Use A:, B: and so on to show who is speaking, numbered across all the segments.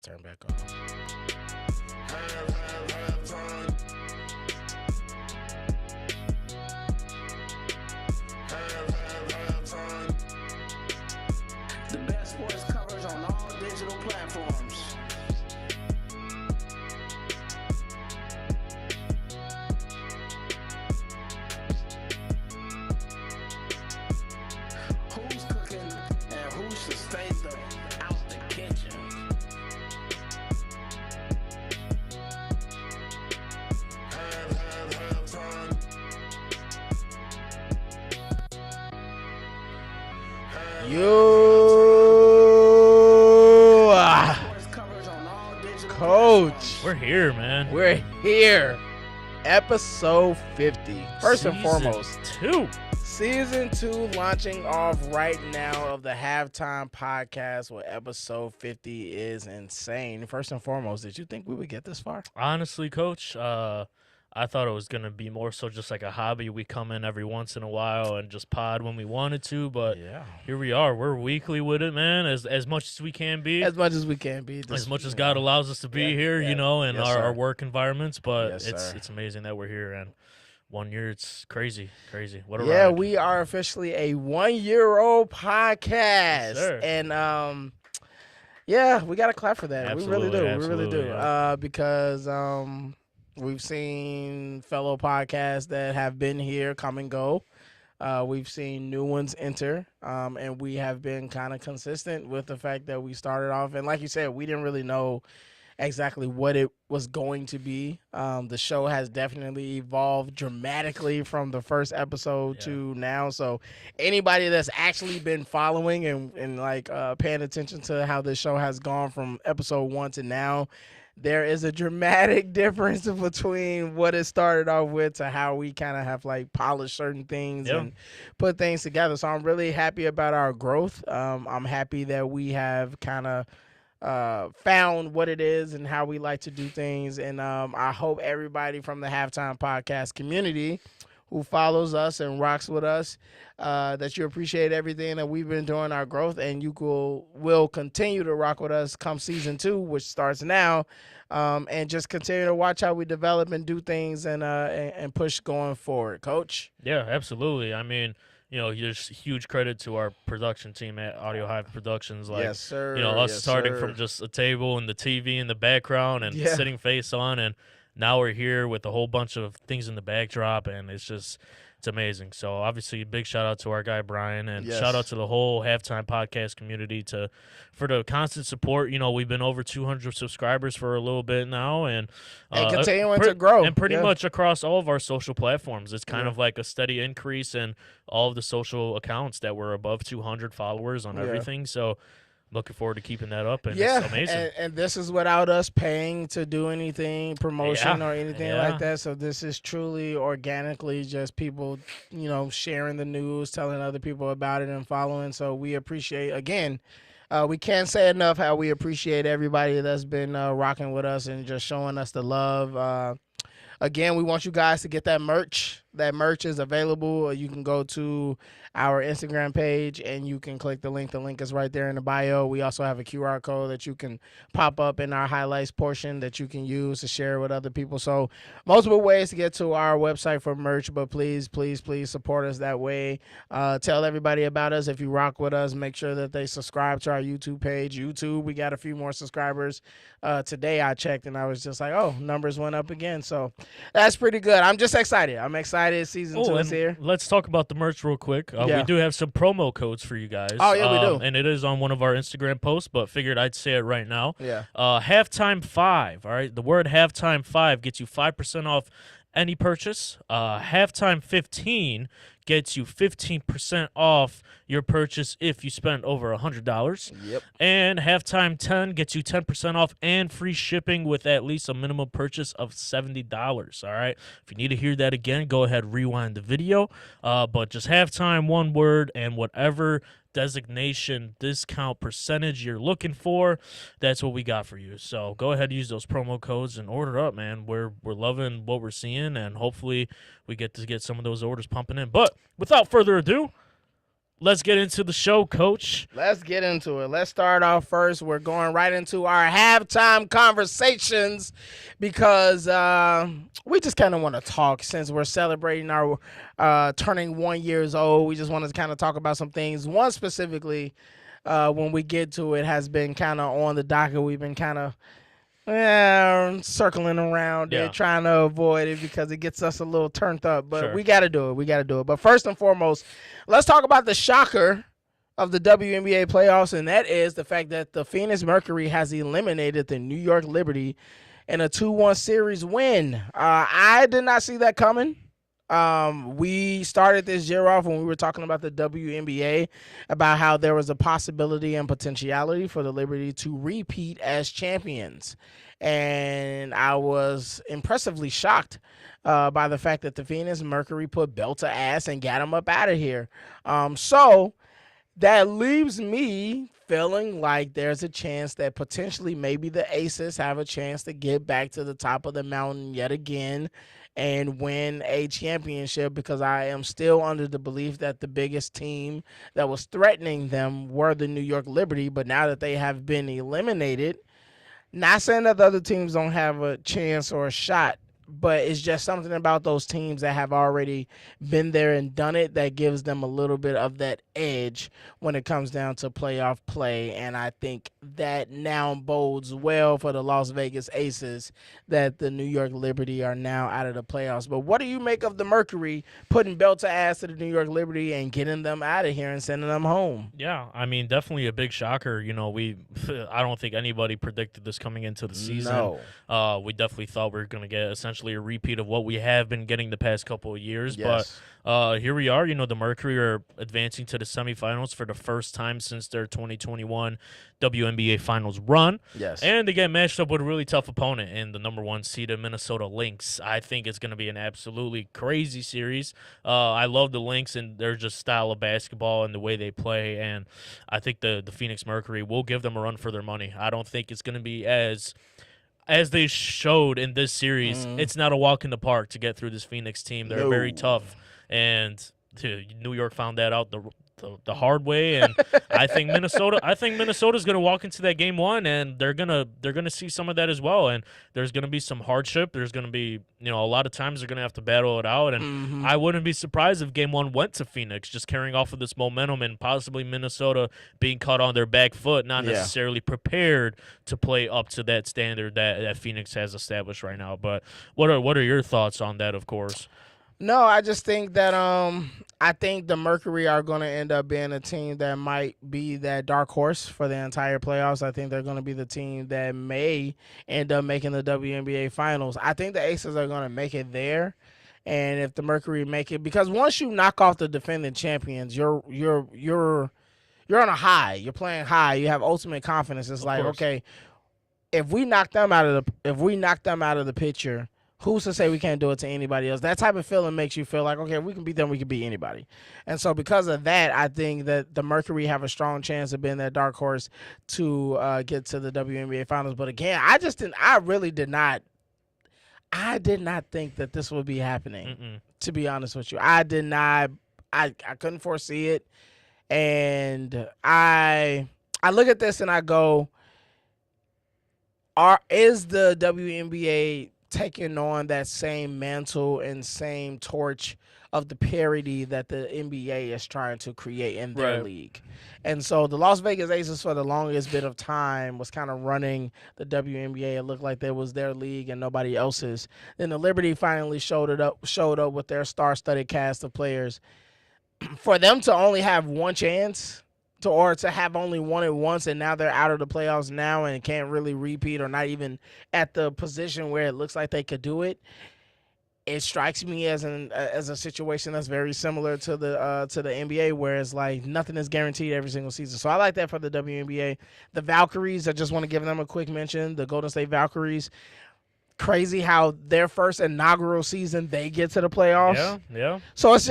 A: Turn back on.
B: The best sports coverage on all digital platforms. Who's cooking and who should stay out the kitchen? Sports coverage on all digital
A: Coach,
C: We're here, man.
A: we're here. Episode 50. First and
C: Season
A: foremost,
C: 2.
A: Season 2 launching off right now of the Halftime Podcast with episode 50 is insane. First and foremost, did you think we would get this far?
C: Honestly, Coach, I thought it was going to be more so just like a hobby. We come in every once in a while and just pod when we wanted to, but
A: Yeah.
C: here we are. We're weekly with it, man, as much as we can be.
A: As much as we can be.
C: As much as God allows us to be
A: Yeah,
C: here,
A: yeah.
C: you know, in
A: Yes,
C: our
A: sir.
C: work environments, but
A: Yes, sir.
C: it's amazing that we're here. And 1 year, it's crazy. What a
A: Yeah,
C: ride.
A: we are officially a 1-year-old podcast.
C: sir.
A: And yeah, we gotta clap for that. We really do.
C: Absolutely,
A: We really do.
C: absolutely, yeah.
A: Because we've seen fellow podcasts that have been here come and go. We've seen new ones enter. And we have been kind of consistent with the fact that we started off, and like you said, we didn't really know exactly what it was going to be. The show has definitely evolved dramatically from the first episode to now. So anybody that's actually been following and paying attention to how this show has gone from episode 1 to now, there is a dramatic difference between what it started off with to how we kind of have like polished certain things
C: Yep.
A: and put things together. So I'm really happy about our growth. I'm happy that we have kind of found what it is and how we like to do things. And I hope everybody from the Halftime Podcast community who follows us and rocks with us, that you appreciate everything that we've been doing, our growth, and you will continue to rock with us come season 2, which starts now, and just continue to watch how we develop and do things and push going forward, Coach.
C: Yeah, absolutely. I mean, you know, there's huge credit to our production team at Audio Hive Productions. Like,
A: Yes, sir.
C: you know, us
A: Yes,
C: starting
A: sir.
C: from just a table and the TV in the background and
A: Yeah.
C: sitting face on, and now we're here with a whole bunch of things in the backdrop, and it's amazing. So obviously, big shout out to our guy Brian, and
A: Yes.
C: shout out to the whole Halftime Podcast community for the constant support. You know, we've been over 200 subscribers for a little bit now, and
A: continuing to grow.
C: and pretty
A: Yeah.
C: much across all of our social platforms. It's kind of like a steady increase in all of the social accounts that were above 200 followers on
A: Yeah.
C: everything. So looking forward to keeping that up, and
A: Yeah,
C: it's amazing.
A: and this is without us paying to do anything, promotion
C: Yeah,
A: or anything
C: yeah.
A: like that. So this is truly organically just people, you know, sharing the news, telling other people about it and following. So we appreciate, again, we can't say enough how we appreciate everybody that's been rocking with us and just showing us the love. Again, we want you guys to get that merch. That merch is available. You can go to our Instagram page and you can click the link. The link is right there in the bio. We also have a QR code that you can pop up in our highlights portion that you can use to share with other people. So multiple ways to get to our website for merch, but please, please, please support us that way. Tell everybody about us. If you rock with us, make sure that they subscribe to our YouTube page. YouTube, we got a few more subscribers. Today I checked and I was just like, oh, numbers went up again. So that's pretty good. I'm just excited. I'm excited. Season 2
C: and
A: is here.
C: let's talk about the merch real quick.
A: Yeah.
C: We do have some promo codes for you guys.
A: Oh, yeah, we do.
C: And it is on one of our Instagram posts, but figured I'd say it right now.
A: Yeah.
C: Halftime 5, all right? The word halftime 5 gets you 5% off any purchase. Halftime 15 gets you 15% off your purchase if you spend over $100.
A: Yep.
C: And halftime 10 gets you 10% off and free shipping with at least a minimum purchase of $70. All right. If you need to hear that again, go ahead, rewind the video. But just halftime, one word, and whatever designation discount percentage you're looking for, that's what we got for you. So go ahead, use those promo codes and order up, man. We're loving what we're seeing, and hopefully we get some of those orders pumping in. But without further ado, let's get into the show, Coach.
A: Let's get into it. Let's start off first. We're going right into our halftime conversations because we just kind of want to talk since we're celebrating our turning 1 year old. We just want to kind of talk about some things. One specifically, when we get to it, has been kind of on the docket. We've been kind of circling around it, trying to avoid it because it gets us a little turned up. But we got to do it. We got to do it. But first and foremost, let's talk about the shocker of the WNBA playoffs, and that is the fact that the Phoenix Mercury has eliminated the New York Liberty in a 2-1 series win. I did not see that coming. We started this year off when we were talking about the WNBA, about how there was a possibility and potentiality for the Liberty to repeat as champions. And I was impressively shocked by the fact that the Phoenix Mercury put belt to ass and got them up out of here. So that leaves me feeling like there's a chance that potentially maybe the Aces have a chance to get back to the top of the mountain yet again and win a championship, because I am still under the belief that the biggest team that was threatening them were the New York Liberty. But now that they have been eliminated, not saying that the other teams don't have a chance or a shot, but it's just something about those teams that have already been there and done it that gives them a little bit of that edge when it comes down to playoff play. And I think that now bodes well for the Las Vegas Aces that the New York Liberty are now out of the playoffs. But what do you make of the Mercury putting belt to ass to the New York Liberty and getting them out of here and sending them home?
C: Yeah, I mean, definitely a big shocker. You know, I don't think anybody predicted this coming into the season.
A: No.
C: We definitely thought we were going to get essentially a repeat of what we have been getting the past couple of years.
A: Yes.
C: But here we are. You know, the Mercury are advancing to the semifinals for the first time since their 2021 WNBA Finals run.
A: Yes.
C: And they get matched up with a really tough opponent in the number 1 seeded Minnesota Lynx. I think it's going to be an absolutely crazy series. I love the Lynx and their just style of basketball and the way they play. And I think the Phoenix Mercury will give them a run for their money. I don't think it's going to be as they showed in this series, it's not a walk in the park to get through this Phoenix team. They're very tough, and New York found that out the hard way. And I think Minnesota's going to walk into that game 1, and they're gonna see some of that as well. And there's going to be some hardship. There's going to be a lot of times they're going to have to battle it out. And I wouldn't be surprised if game 1 went to Phoenix, just carrying off of this momentum, and possibly Minnesota being caught on their back foot, not necessarily prepared to play up to that standard that Phoenix has established right now. But what are your thoughts on that? Of course.
A: No, I just think that I think the Mercury are going to end up being a team that might be that dark horse for the entire playoffs. I think they're going to be the team that may end up making the WNBA Finals. I think the Aces are going to make it there, and if the Mercury make it, because once you knock off the defending champions, you're on a high. You're playing high. You have ultimate confidence. It's like, okay, if we knock them out of the picture, who's to say we can't do it to anybody else? That type of feeling makes you feel like, okay, if we can beat them, we can beat anybody. And so because of that, I think that the Mercury have a strong chance of being that dark horse to get to the WNBA Finals. But again, I did not think that this would be happening, to be honest with you. I did not. I couldn't foresee it. And I look at this and I go, is the WNBA taking on that same mantle and same torch of the parity that the NBA is trying to create in their league? And so the Las Vegas Aces, for the longest bit of time, was kind of running the WNBA. It looked like that was their league and nobody else's. Then the Liberty finally showed up with their star-studded cast of players. For them to only have one chance, or to have only won it once, and now they're out of the playoffs now and can't really repeat, or not even at the position where it looks like they could do it, it strikes me as a situation that's very similar to the NBA, where it's like nothing is guaranteed every single season. So I like that for the WNBA. The Valkyries, I just want to give them a quick mention. The Golden State Valkyries. Crazy how their first inaugural season they get to the playoffs.
C: Yeah.
A: So it's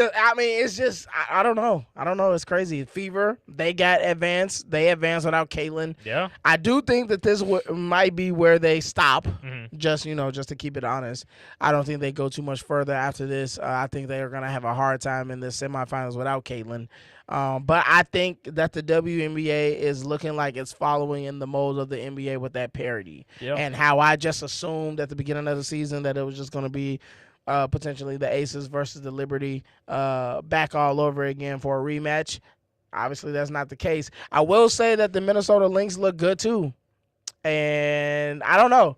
A: just, I don't know. It's crazy. Fever, they got advanced. They advanced without Caitlin.
C: Yeah.
A: I do think that this might be where they stop. Just to keep it honest. I don't think they go too much further after this. I think they are going to have a hard time in the semifinals without Caitlin. But I think that the WNBA is looking like it's following in the molds of the NBA with that parity.
C: Yep.
A: And how I just assumed at the beginning of the season that it was just going to be potentially the Aces versus the Liberty back all over again for a rematch. Obviously, that's not the case. I will say that the Minnesota Lynx look good too. And I don't know.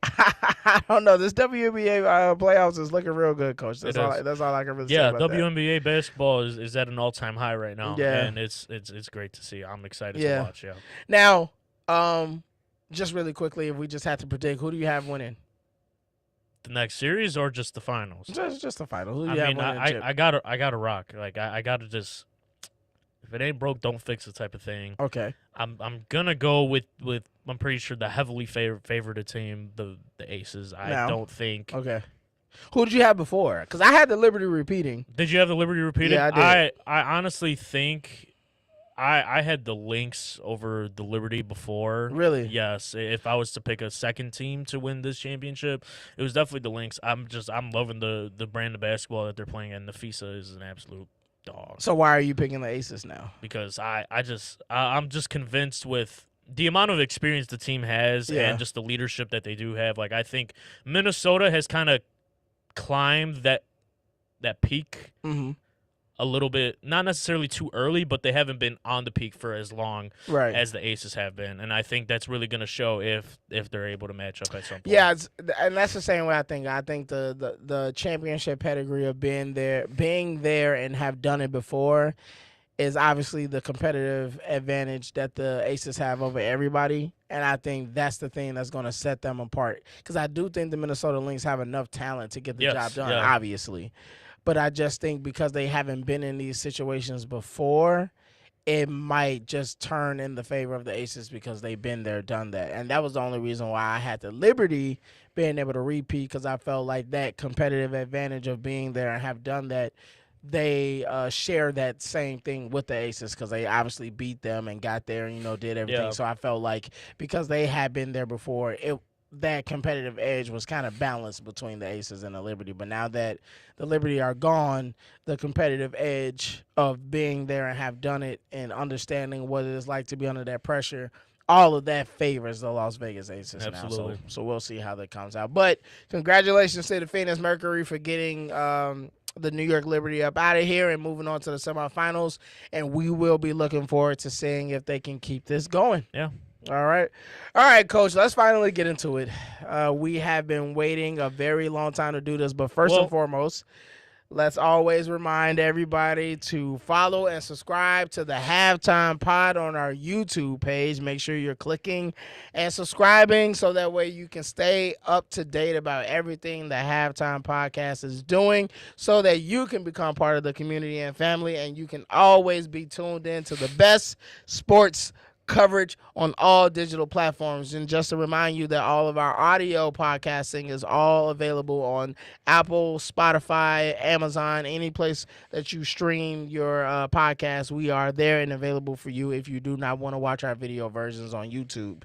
A: I don't know. This WNBA playoffs is looking real good, Coach. That's all I can really say
C: Yeah,
A: about that.
C: WNBA basketball is at an all-time high right now,
A: Yeah.
C: and it's great to see. I'm excited
A: Yeah.
C: to watch. Yeah.
A: Now, just really quickly, if we just had to predict, who do you have winning?
C: The next series or just the finals?
A: Just the final. Who do you
C: I
A: have
C: mean,
A: winning? the chip?
C: I gotta rock. Like I gotta just, if it ain't broke, don't fix it type of thing.
A: Okay.
C: I'm gonna go with I'm pretty sure the heavily favored team, the Aces. I
A: Now.
C: don't think.
A: Okay. Who did you have before? Because I had the Liberty repeating.
C: Did you have the Liberty repeated?
A: Yeah, I did.
C: I honestly think I had the Lynx over the Liberty before.
A: Really?
C: Yes. If I was to pick a second team to win this championship, it was definitely the Lynx. I'm loving the brand of basketball that they're playing, and Nafisa is an absolute dog.
A: So why are you picking the Aces now?
C: Because I'm just convinced with the amount of experience the team has
A: Yeah.
C: and just the leadership that they do have. Like I think Minnesota has kind of climbed that peak
A: Mm-hmm.
C: a little bit, not necessarily too early, but they haven't been on the peak for as long
A: Right.
C: as the Aces have been, and I think that's really going to show if they're able to match up at some point.
A: Yeah, and that's the same way I think. I think the championship pedigree of being there and have done it before is obviously the competitive advantage that the Aces have over everybody. And I think that's the thing that's going to set them apart. Because I do think the Minnesota Lynx have enough talent to get the
C: Yes,
A: job done,
C: yeah.
A: obviously. But I just think because they haven't been in these situations before, it might just turn in the favor of the Aces because they've been there, done that. And that was the only reason why I had the Liberty being able to repeat, because I felt like that competitive advantage of being there and have done that, they share that same thing with the Aces because they obviously beat them and got there and, did everything.
C: Yeah.
A: So I felt like because they had been there before, that competitive edge was kind of balanced between the Aces and the Liberty. But now that the Liberty are gone, the competitive edge of being there and have done it and understanding what it is like to be under that pressure, all of that favors the Las Vegas Aces
C: Absolutely.
A: now. So we'll see how that comes out. But congratulations to the Phoenix Mercury for getting the New York Liberty up out of here and moving on to the semifinals. And we will be looking forward to seeing if they can keep this going.
C: Yeah.
A: All right, Coach. Let's finally get into it. We have been waiting a very long time to do this, but first and foremost, let's always remind everybody to follow and subscribe to the Halftime Pod on our YouTube page. Make sure you're clicking and subscribing so that way you can stay up to date about everything the Halftime Podcast is doing so that you can become part of the community and family, and you can always be tuned in to the best sports coverage on all digital platforms. And just to remind you that all of our audio podcasting is all available on Apple, Spotify, Amazon, any place that you stream your podcast. We are there and available for you if you do not want to watch our video versions on YouTube.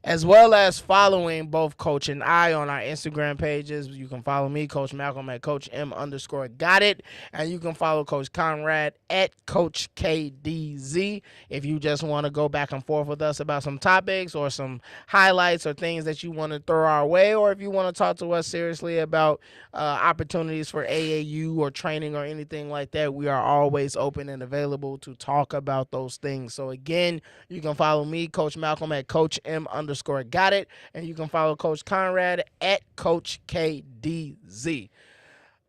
A: As well as following both Coach and I on our Instagram pages. You can follow me, Coach Malcolm, at Coach M_got it. And you can follow Coach Conrad at Coach KDZ. If you just want to go back and forth with us about some topics or some highlights or things that you want to throw our way, or if you want to talk to us seriously about opportunities for AAU or training or anything like that, we are always open and available to talk about those things. So again, you can follow me, Coach Malcolm, at Coach M_got it, and you can follow Coach Conrad at Coach KDZ.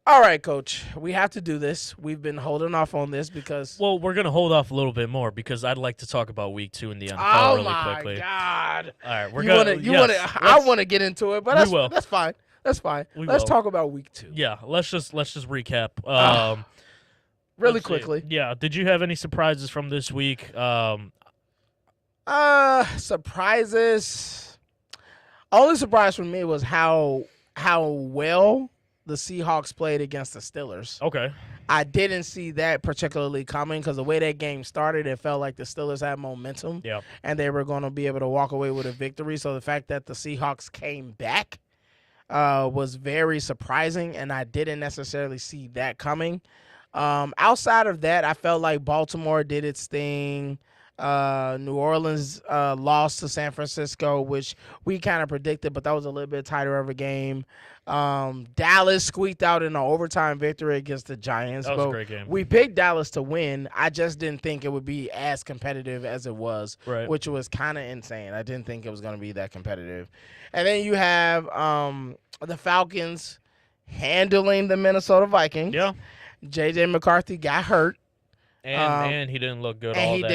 A: All right, Coach, we have to do this. We've been holding off on this because
C: Well, we're gonna hold off a little bit more because I'd like to talk about Week 2 in the NFL really quickly.
A: God!
C: All right, we're
A: You
C: gonna.
A: want to? I want to get into it, but
C: We will.
A: that's fine. That's fine.
C: We
A: Let's
C: will.
A: talk about Week 2
C: Yeah, let's just recap.
A: really
C: Let's see.
A: quickly.
C: Yeah. Did you have any surprises from this week?
A: Surprises. Only surprise for me was how well the Seahawks played against the Steelers.
C: Okay.
A: I didn't see that particularly coming because the way that game started, it felt like the Steelers had momentum.
C: Yeah.
A: And they were going to be able to walk away with a victory. So the fact that the Seahawks came back was very surprising, and I didn't necessarily see that coming. Outside of that, I felt like Baltimore did its thing. New Orleans lost to San Francisco, which we kind of predicted, but that was a little bit tighter of a game. Dallas squeaked out in an overtime victory against the Giants.
C: That was a
A: but
C: great game.
A: We picked Dallas to win. I just didn't think it would be as competitive as it was,
C: Right.
A: which was kind of insane. I didn't think it was going to be that competitive. And then you have the Falcons handling the Minnesota Vikings.
C: Yeah.
A: J.J. McCarthy got hurt.
C: And he didn't look good.
A: And
C: all
A: he
C: that.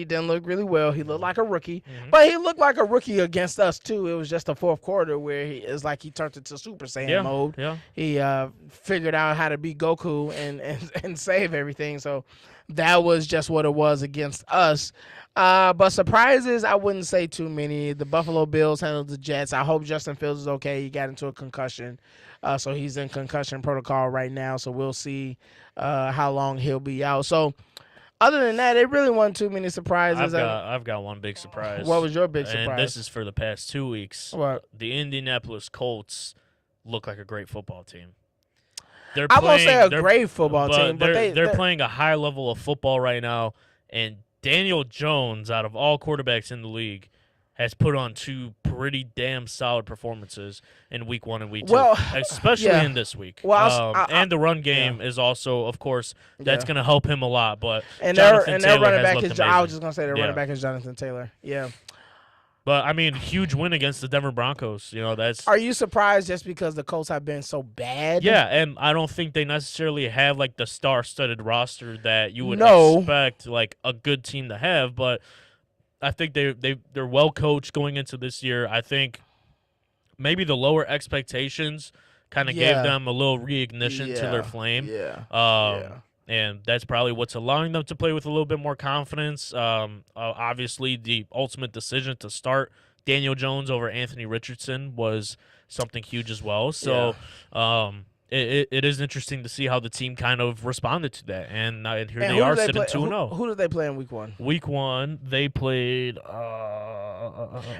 A: didn't look really well. He looked like a rookie,
C: Mhm.
A: but he looked like a rookie against us too. It was just the fourth quarter where it's like he turned into Super Saiyan mode.
C: Yeah.
A: He figured out how to be Goku and save everything. So that was just what it was against us. But surprises, I wouldn't say too many. The Buffalo Bills handled the Jets. I hope Justin Fields is okay. He got into a concussion, so he's in concussion protocol right now. So we'll see how long he'll be out. So other than that, it really wasn't too many surprises.
C: I've got one big surprise.
A: What was your big
C: And
A: surprise?
C: this is for the past 2 weeks.
A: What?
C: The Indianapolis Colts look like a great football team. They're
A: I won't say a
C: they're-
A: great football team, but
C: they're playing a high level of football right now. And Daniel Jones, out of all quarterbacks in the league, has put on 2 pretty damn solid performances in week 1 and week 2,
A: Well,
C: especially
A: yeah.
C: in this week.
A: Well,
C: and the run game is also, of course, that's going to help him a lot. But
A: and
C: Jonathan
A: their
C: Taylor
A: running
C: has
A: back
C: looked
A: is. I was
C: amazing.
A: just gonna say their
C: Yeah.
A: running back is Jonathan Taylor. Yeah.
C: But I mean, huge win against the Denver Broncos. You know, that's
A: Are you surprised just because the Colts have been so bad?
C: yeah, and I don't think they necessarily have like the star-studded roster that you would
A: No.
C: expect like a good team to have. But I think they're well coached going into this year. I think maybe the lower expectations kind of
A: Yeah.
C: gave them a little reignition to
A: Yeah.
C: their flame.
A: Yeah.
C: Yeah. And that's probably what's allowing them to play with a little bit more confidence. Obviously, the ultimate decision to start Daniel Jones over Anthony Richardson was something huge as well. So it is interesting to see how the team kind of responded to that. And here
A: And
C: they
A: who
C: are
A: did
C: sitting
A: play-
C: 2-0.
A: Who did they play in week 1?
C: Week 1, they played.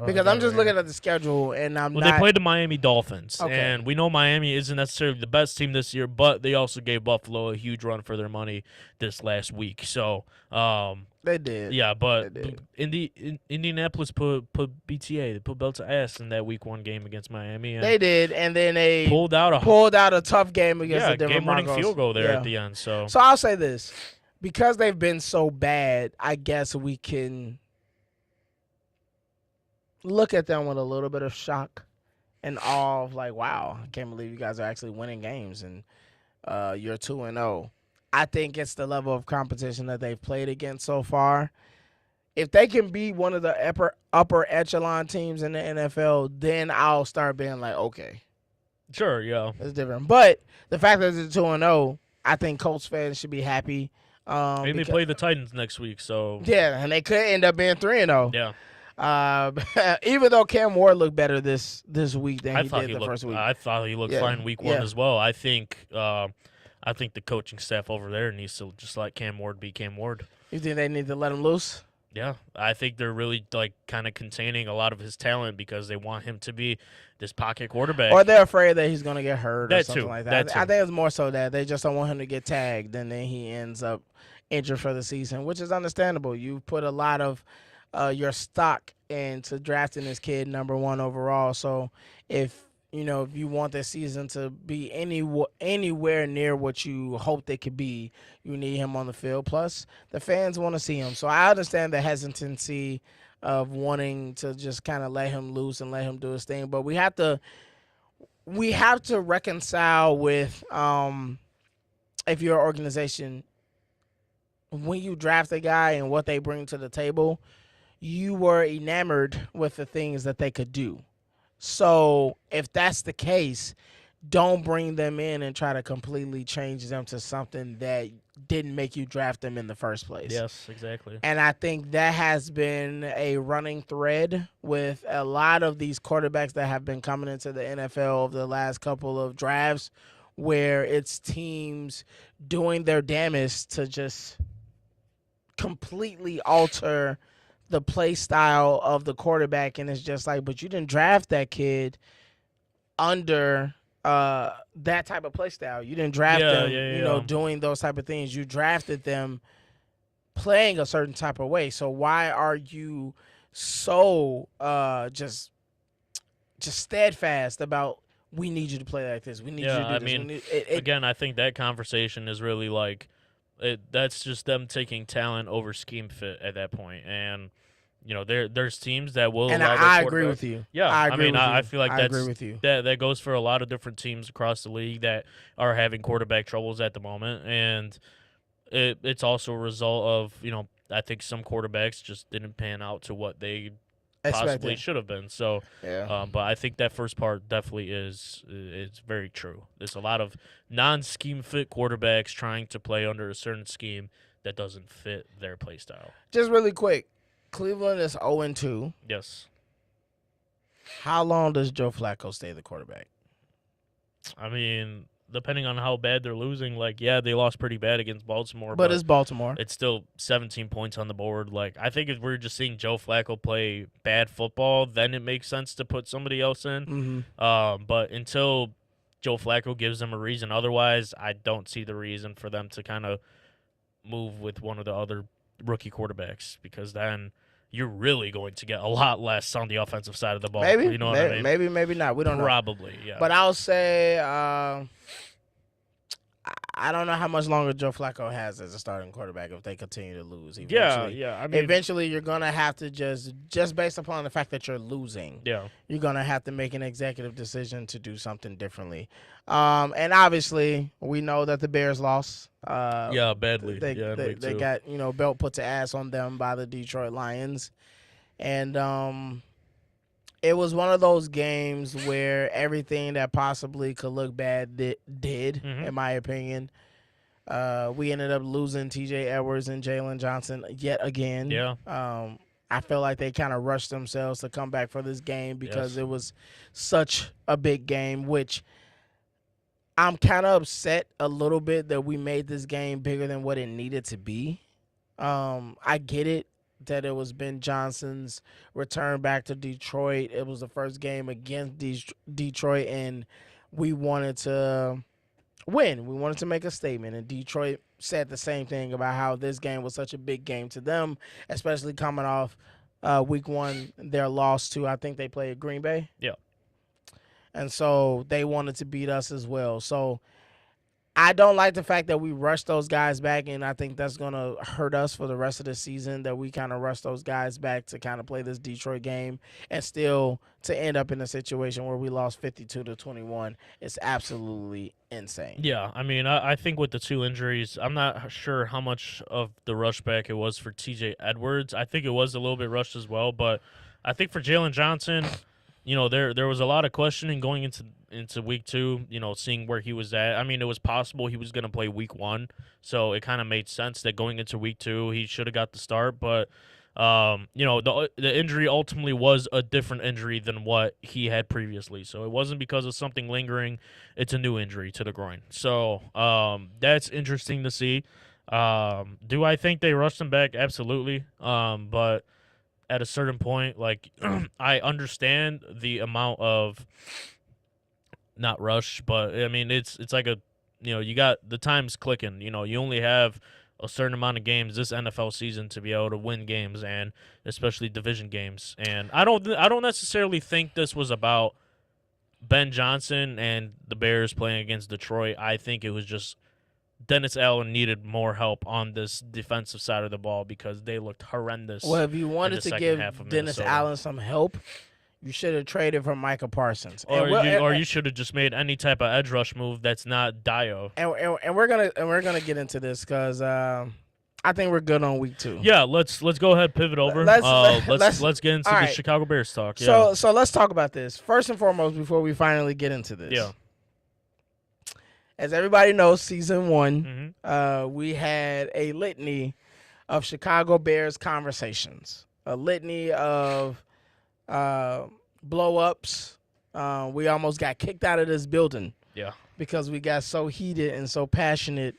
A: Because I'm just looking at the schedule and I'm
C: Well,
A: not.
C: they played the Miami Dolphins,
A: Okay.
C: and we know Miami isn't necessarily the best team this year, but they also gave Buffalo a huge run for their money this last week. So,
A: They did.
C: yeah, but
A: They did.
C: Indianapolis put BTA, they put belt to ass in that Week 1 game against Miami, and
A: They did, and then they
C: pulled out a
A: tough game against the Denver
C: game-winning
A: Broncos.
C: field goal there
A: Yeah.
C: at the end. So,
A: So I'll say this. Because they've been so bad, I guess we can look at them with a little bit of shock and awe of like, wow, I can't believe you guys are actually winning games and you're 2-0. I think it's the level of competition that they've played against so far. If they can be one of the upper echelon teams in the NFL, then I'll start being like, okay,
C: sure, yeah.
A: it's different. But the fact that it's 2-0, I think Colts fans should be happy.
C: And they
A: Because-
C: play the Titans next week, so
A: Yeah, and they could end up being 3-0.
C: yeah.
A: Even though Cam Ward looked better this week than
C: I
A: he
C: thought
A: did
C: he
A: the
C: looked.
A: first week.
C: I thought he looked
A: Yeah,
C: fine week 1
A: yeah.
C: as well. I think the coaching staff over there needs to just let Cam Ward be Cam Ward.
A: You think they need to let him loose?
C: Yeah, I think they're really like kind of containing a lot of his talent because they want him to be this pocket quarterback.
A: Or they're afraid that he's going to get hurt or
C: That
A: something
C: too,
A: like
C: that
A: that.
C: too.
A: I think it's more so that they just don't want him to get tagged and then he ends up injured for the season, which is understandable. You put a lot of your stock into drafting this kid number 1 overall. So if you want this season to be anywhere near what you hoped it could be, you need him on the field. Plus, the fans want to see him. So I understand the hesitancy of wanting to just kind of let him loose and let him do his thing. But we have to reconcile with if you're an organization, when you draft a guy and what they bring to the table, you were enamored with the things that they could do. So if that's the case, don't bring them in and try to completely change them to something that didn't make you draft them in the first place.
C: Yes, exactly.
A: And I think that has been a running thread with a lot of these quarterbacks that have been coming into the NFL over the last couple of drafts, where it's teams doing their damnedest to just completely alter the play style of the quarterback. And it's just like, but you didn't draft that kid under that type of play style. You didn't draft
C: Yeah,
A: them,
C: yeah.
A: doing those type of things. You drafted them playing a certain type of way. So why are you so just steadfast about we need you to play like this? We need you
C: Yeah,
A: to do
C: I
A: this. We
C: mean,
A: need,
C: Again, I think that conversation is really like that's just them taking talent over scheme fit at that point. And there's teams that will
A: and
C: allow their
A: I agree
C: quarterback-
A: with you.
C: Yeah,
A: I agree
C: mean,
A: with you.
C: I feel like
A: I
C: that's
A: agree with you.
C: that goes for a lot of different teams across the league that are having quarterback troubles at the moment, and it's also a result of I think some quarterbacks just didn't pan out to what they possibly
A: Expected.
C: should have been. So,
A: Yeah.
C: but I think that first part definitely is very true. There's a lot of non-scheme fit quarterbacks trying to play under a certain scheme that doesn't fit their play style.
A: Just really quick, Cleveland is 0-2.
C: Yes,
A: How long does Joe Flacco stay the quarterback?
C: I mean, depending on how bad they're losing, they lost pretty bad against Baltimore,
A: But it's Baltimore.
C: it's still 17 points on the board. I think if we're just seeing Joe Flacco play bad football, then it makes sense to put somebody else in.
A: Mm-hmm.
C: But until Joe Flacco gives them a reason otherwise, I don't see the reason for them to kind of move with one of the other rookie quarterbacks, because then you're really going to get a lot less on the offensive side of the ball.
A: Maybe,
C: You know what I mean?
A: maybe not. We don't know.
C: Probably, yeah.
A: But I'll say I don't know how much longer Joe Flacco has as a starting quarterback if they continue to lose. Eventually,
C: yeah. I mean,
A: eventually you're gonna have to just based upon the fact that you're losing,
C: yeah.
A: you're gonna have to make an executive decision to do something differently. And obviously we know that the Bears lost.
C: Yeah, badly.
A: They
C: yeah,
A: they, they got belt put to ass on them by the Detroit Lions, and it was one of those games where everything that possibly could look bad did,
C: Mhm.
A: in my opinion. We ended up losing T.J. Edwards and Jalen Johnson yet again.
C: Yeah.
A: I feel like they kind of rushed themselves to come back for this game because
C: Yes.
A: it was such a big game, which I'm kind of upset a little bit that we made this game bigger than what it needed to be. I get it that it was Ben Johnson's return back to Detroit. It was the first game against Detroit, and we wanted to win. We wanted to make a statement, and Detroit said the same thing about how this game was such a big game to them, especially coming off week one, their loss to, I think they played Green Bay.
C: Yeah.
A: And so they wanted to beat us as well. So I don't like the fact that we rushed those guys back, and I think that's going to hurt us for the rest of the season, that we kind of rushed those guys back to kind of play this Detroit game and still to end up in a situation where we lost 52-21. It's absolutely insane.
C: Yeah, I mean, I think with the two injuries, I'm not sure how much of the rush back it was for T.J. Edwards. I think it was a little bit rushed as well, but I think for Jalen Johnson, there was a lot of questioning going into week two, seeing where he was at. I mean, it was possible he was going to play week one, so it kind of made sense that going into week two, he should have got the start, but the injury ultimately was a different injury than what he had previously. So it wasn't because of something lingering. It's a new injury to the groin. So that's interesting to see. Do I think they rushed him back? Absolutely. But at a certain point, I understand the amount of not rush, but I mean it's like you got the time's clicking. You only have a certain amount of games this NFL season to be able to win games, and especially division games. And I don't necessarily think this was about Ben Johnson and the Bears playing against Detroit. I think it was just Dennis Allen needed more help on this defensive side of the ball because they looked horrendous.
A: Well, if you wanted
C: the
A: to
C: second
A: give
C: half of
A: Dennis
C: Minnesota.
A: Allen some help, you should have traded for Micah Parsons.
C: Or you should have just made any type of edge rush move that's not Dio.
A: And we're gonna get into this because I think we're good on week 2.
C: Yeah, let's go ahead, pivot over.
A: Let's
C: Let's get into
A: all
C: the
A: right.
C: Chicago Bears talk. Yeah.
A: So let's talk about this first and foremost before we finally get into this.
C: Yeah.
A: As everybody knows, season 1,
C: Mhm.
A: we had a litany of Chicago Bears conversations, a litany of blow-ups. We almost got kicked out of this building
C: Yeah.
A: because we got so heated and so passionate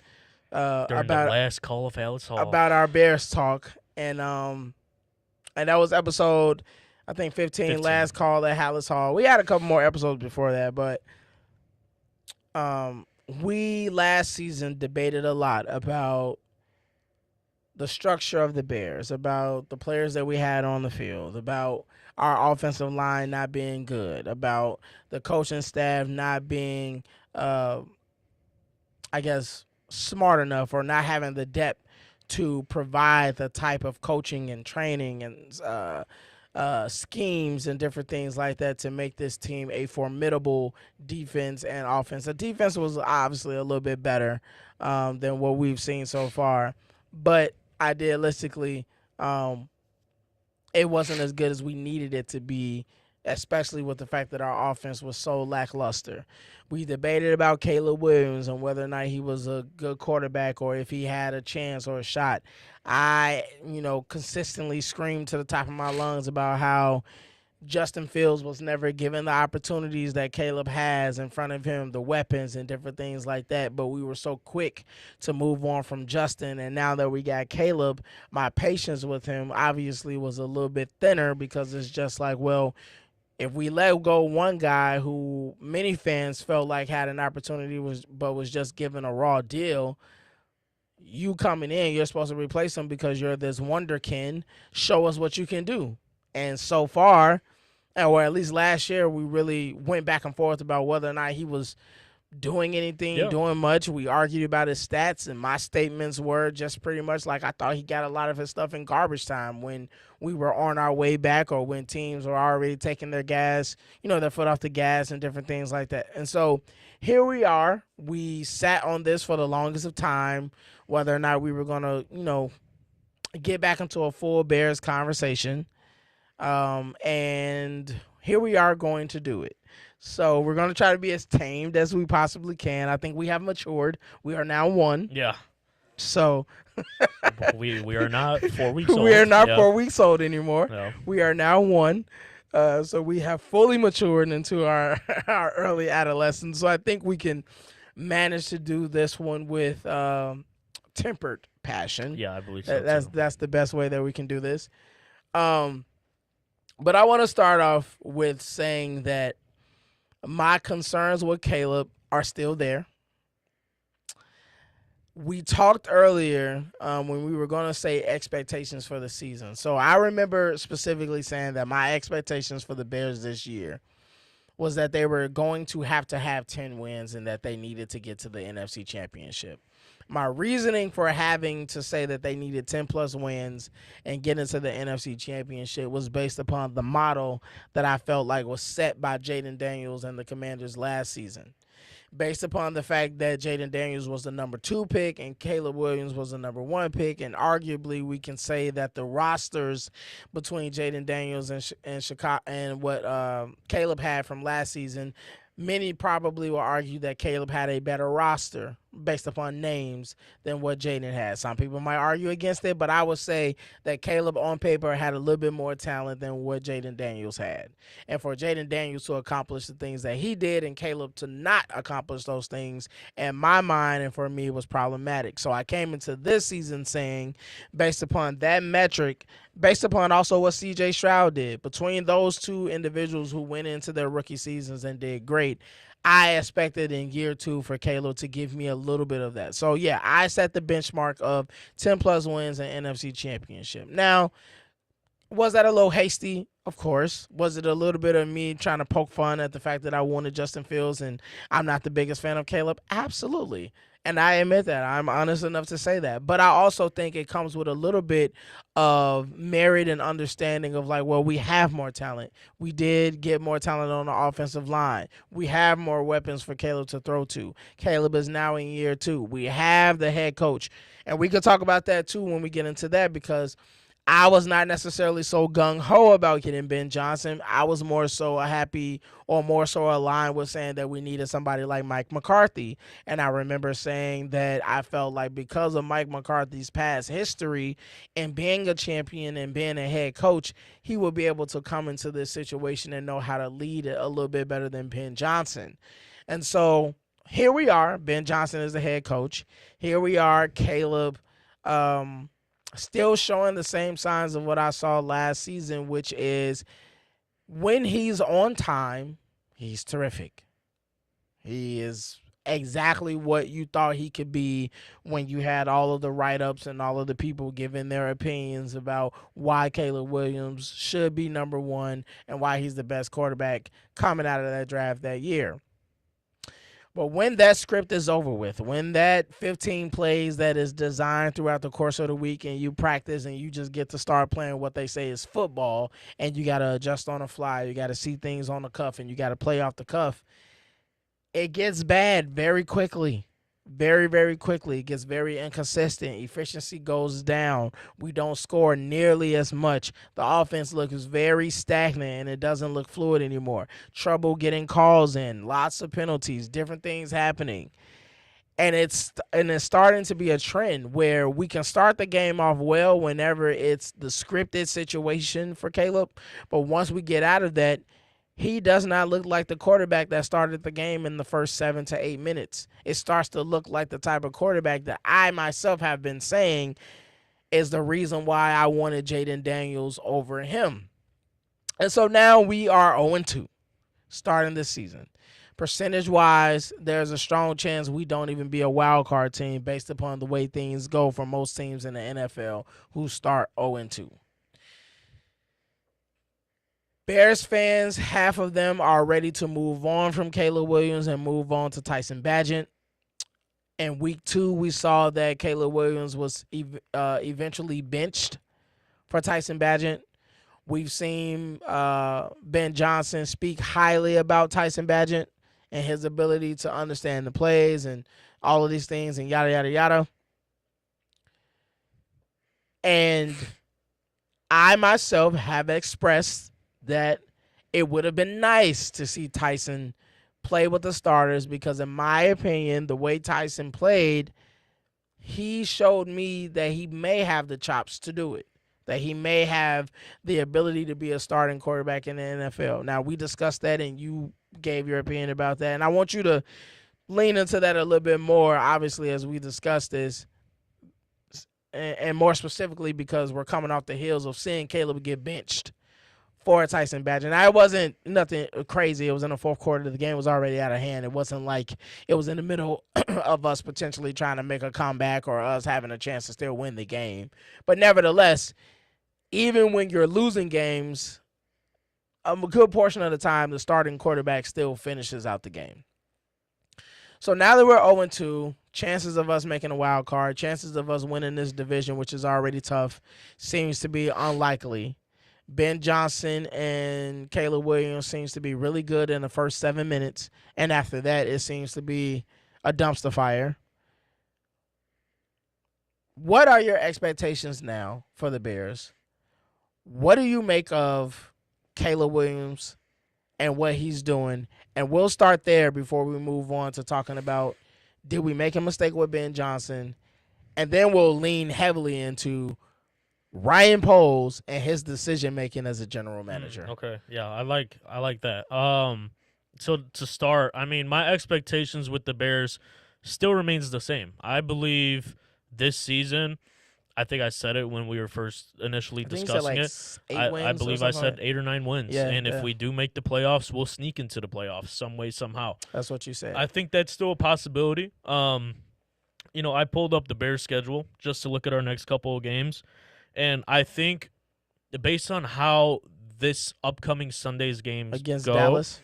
C: During the
A: about
C: last call of Alex Hall.
A: our Bears talk, and that was episode, I think 15,
C: 15.
A: last call at Hallis Hall. We had a couple more episodes before that, but We last season debated a lot about the structure of the Bears, about the players that we had on the field, about our offensive line not being good, about the coaching staff not being, uh, I guess, smart enough or not having the depth to provide the type of coaching and training and schemes and different things like that to make this team a formidable defense and offense. The defense was obviously a little bit better than what we've seen so far, but idealistically, it wasn't as good as we needed it to be, especially with the fact that our offense was so lackluster. We debated about Caleb Williams and whether or not he was a good quarterback or if he had a chance or a shot. I, consistently screamed to the top of my lungs about how Justin Fields was never given the opportunities that Caleb has in front of him, the weapons and different things like that. But we were so quick to move on from Justin. And now that we got Caleb, my patience with him obviously was a little bit thinner because it's just like, well, if we let go one guy who many fans felt like had an opportunity but was just given a raw deal, you coming in, you're supposed to replace him because you're this wonderkin. Show us what you can do. And so far, or at least last year, we really went back and forth about whether or not he was doing anything, doing much. We argued about his stats, and my statements were just pretty much like I thought he got a lot of his stuff in garbage time when we were on our way back or when teams were already taking their gas, their foot off the gas and different things like that. And so here we are. We sat on this for the longest of time, whether or not we were going to, get back into a full Bears conversation. And here we are going to do it. So we're going to try to be as tamed as we possibly can. I think we have matured. We are now one.
C: Yeah.
A: So
C: we are not 4 weeks old.
A: We are not 4 weeks old anymore.
C: No.
A: We are now one. So we have fully matured into our early adolescence. So I think we can manage to do this one with tempered passion.
C: Yeah, I believe so.
A: That's the best way that we can do this. But I want to start off with saying that my concerns with Caleb are still there. We talked earlier when we were going to say expectations for the season. So I remember specifically saying that my expectations for the Bears this year was that they were going to have 10 wins and that they needed to get to the NFC Championship. My reasoning for having to say that they needed 10-plus wins and get into the NFC Championship was based upon the model that I felt like was set by Jayden Daniels and the Commanders last season. Based upon the fact that Jayden Daniels was the number 2 pick and Caleb Williams was the number 1 pick, and arguably we can say that the rosters between Jayden Daniels and Chicago and what Caleb had from last season, many probably will argue that Caleb had a better roster based upon names than what Jayden had. Some people might argue against it, but I would say that Caleb on paper had a little bit more talent than what Jayden Daniels had. And for Jayden Daniels to accomplish the things that he did and Caleb to not accomplish those things, in my mind and for me, was problematic. So I came into this season saying, based upon that metric, based upon also what C.J. Stroud did, between those two individuals who went into their rookie seasons and did great, I expected in year 2 for Caleb to give me a little bit of that. So, yeah, I set the benchmark of 10-plus wins and NFC Championship. Now, was that a little hasty? Of course. Was it a little bit of me trying to poke fun at the fact that I wanted Justin Fields and I'm not the biggest fan of Caleb? Absolutely. And I admit that. I'm honest enough to say that. But I also think it comes with a little bit of merit and understanding of like, well, we have more talent. We did get more talent on the offensive line. We have more weapons for Caleb to throw to. Caleb is now in year 2. We have the head coach. And we could talk about that too when we get into that, because I was not necessarily so gung-ho about getting Ben Johnson. I was more so happy or more so aligned with saying that we needed somebody like Mike McCarthy. And I remember saying that I felt like because of Mike McCarthy's past history and being a champion and being a head coach, he would be able to come into this situation and know how to lead it a little bit better than Ben Johnson. And so here we are. Ben Johnson is the head coach. Here we are, Caleb, still showing the same signs of what I saw last season, which is when he's on time, he's terrific. He is exactly what you thought he could be when you had all of the write-ups and all of the people giving their opinions about why Caleb Williams should be number one and why he's the best quarterback coming out of that draft that year. But when that script is over with, when that 15 plays that is designed throughout the course of the week and you practice and you just get to start playing what they say is football and you got to adjust on the fly, you got to see things on the cuff and you got to play off the cuff, it gets bad very quickly. Very, very quickly. It gets very inconsistent. Efficiency goes down. We don't score nearly as much. The offense looks very stagnant and it doesn't look fluid anymore. Trouble getting calls in, lots of penalties, different things happening. And it's starting to be a trend where we can start the game off well whenever it's the scripted situation for Caleb. But once we get out of that, he does not look like the quarterback that started the game in the first 7 to 8 minutes. It starts to look like the type of quarterback that I myself have been saying is the reason why I wanted Jaden Daniels over him. And so now we are 0-2 starting this season. Percentage-wise, there's a strong chance we don't even be a wild card team based upon the way things go for most teams in the NFL who start 0-2. Bears fans, half of them are ready to move on from Caleb Williams and move on to Tyson Bagent. In week 2, we saw that Caleb Williams was eventually benched for Tyson Bagent. We've seen Ben Johnson speak highly about Tyson Bagent and his ability to understand the plays and all of these things and yada, yada, yada. And I myself have expressed that it would have been nice to see Tyson play with the starters because, in my opinion, the way Tyson played, he showed me that he may have the chops to do it, that he may have the ability to be a starting quarterback in the NFL. Now, we discussed that, and you gave your opinion about that, and I want you to lean into that a little bit more, obviously, as we discuss this, and more specifically because we're coming off the heels of seeing Caleb get benched for Tyson Bagent. Now, it wasn't nothing crazy. It was in the fourth quarter. The game was already out of hand. It wasn't like it was in the middle of us potentially trying to make a comeback or us having a chance to still win the game. But nevertheless, even when you're losing games, a good portion of the time, the starting quarterback still finishes out the game. So now that we're 0-2, chances of us making a wild card, chances of us winning this division, which is already tough, seems to be unlikely. Ben Johnson and Caleb Williams seems to be really good in the first 7 minutes, and after that, it seems to be a dumpster fire. What are your expectations now for the Bears? What do you make of Caleb Williams and what he's doing? And we'll start there before we move on to talking about, did we make a mistake with Ben Johnson? And then we'll lean heavily into Ryan Poles and his decision making as a general manager.
C: Okay, yeah, I like that. So to start, I mean, my expectations with the Bears still remains the same. I believe this season, I think I said it when we were first initially discussing I believe I said 8 or 9 wins.
A: Yeah,
C: and
A: yeah.
C: if we do make the playoffs, we'll sneak into the playoffs some way, somehow.
A: That's what you said.
C: I think that's still a possibility. I pulled up the Bears schedule just to look at our next couple of games. And I think based on how this upcoming Sunday's games
A: against
C: go,
A: Dallas,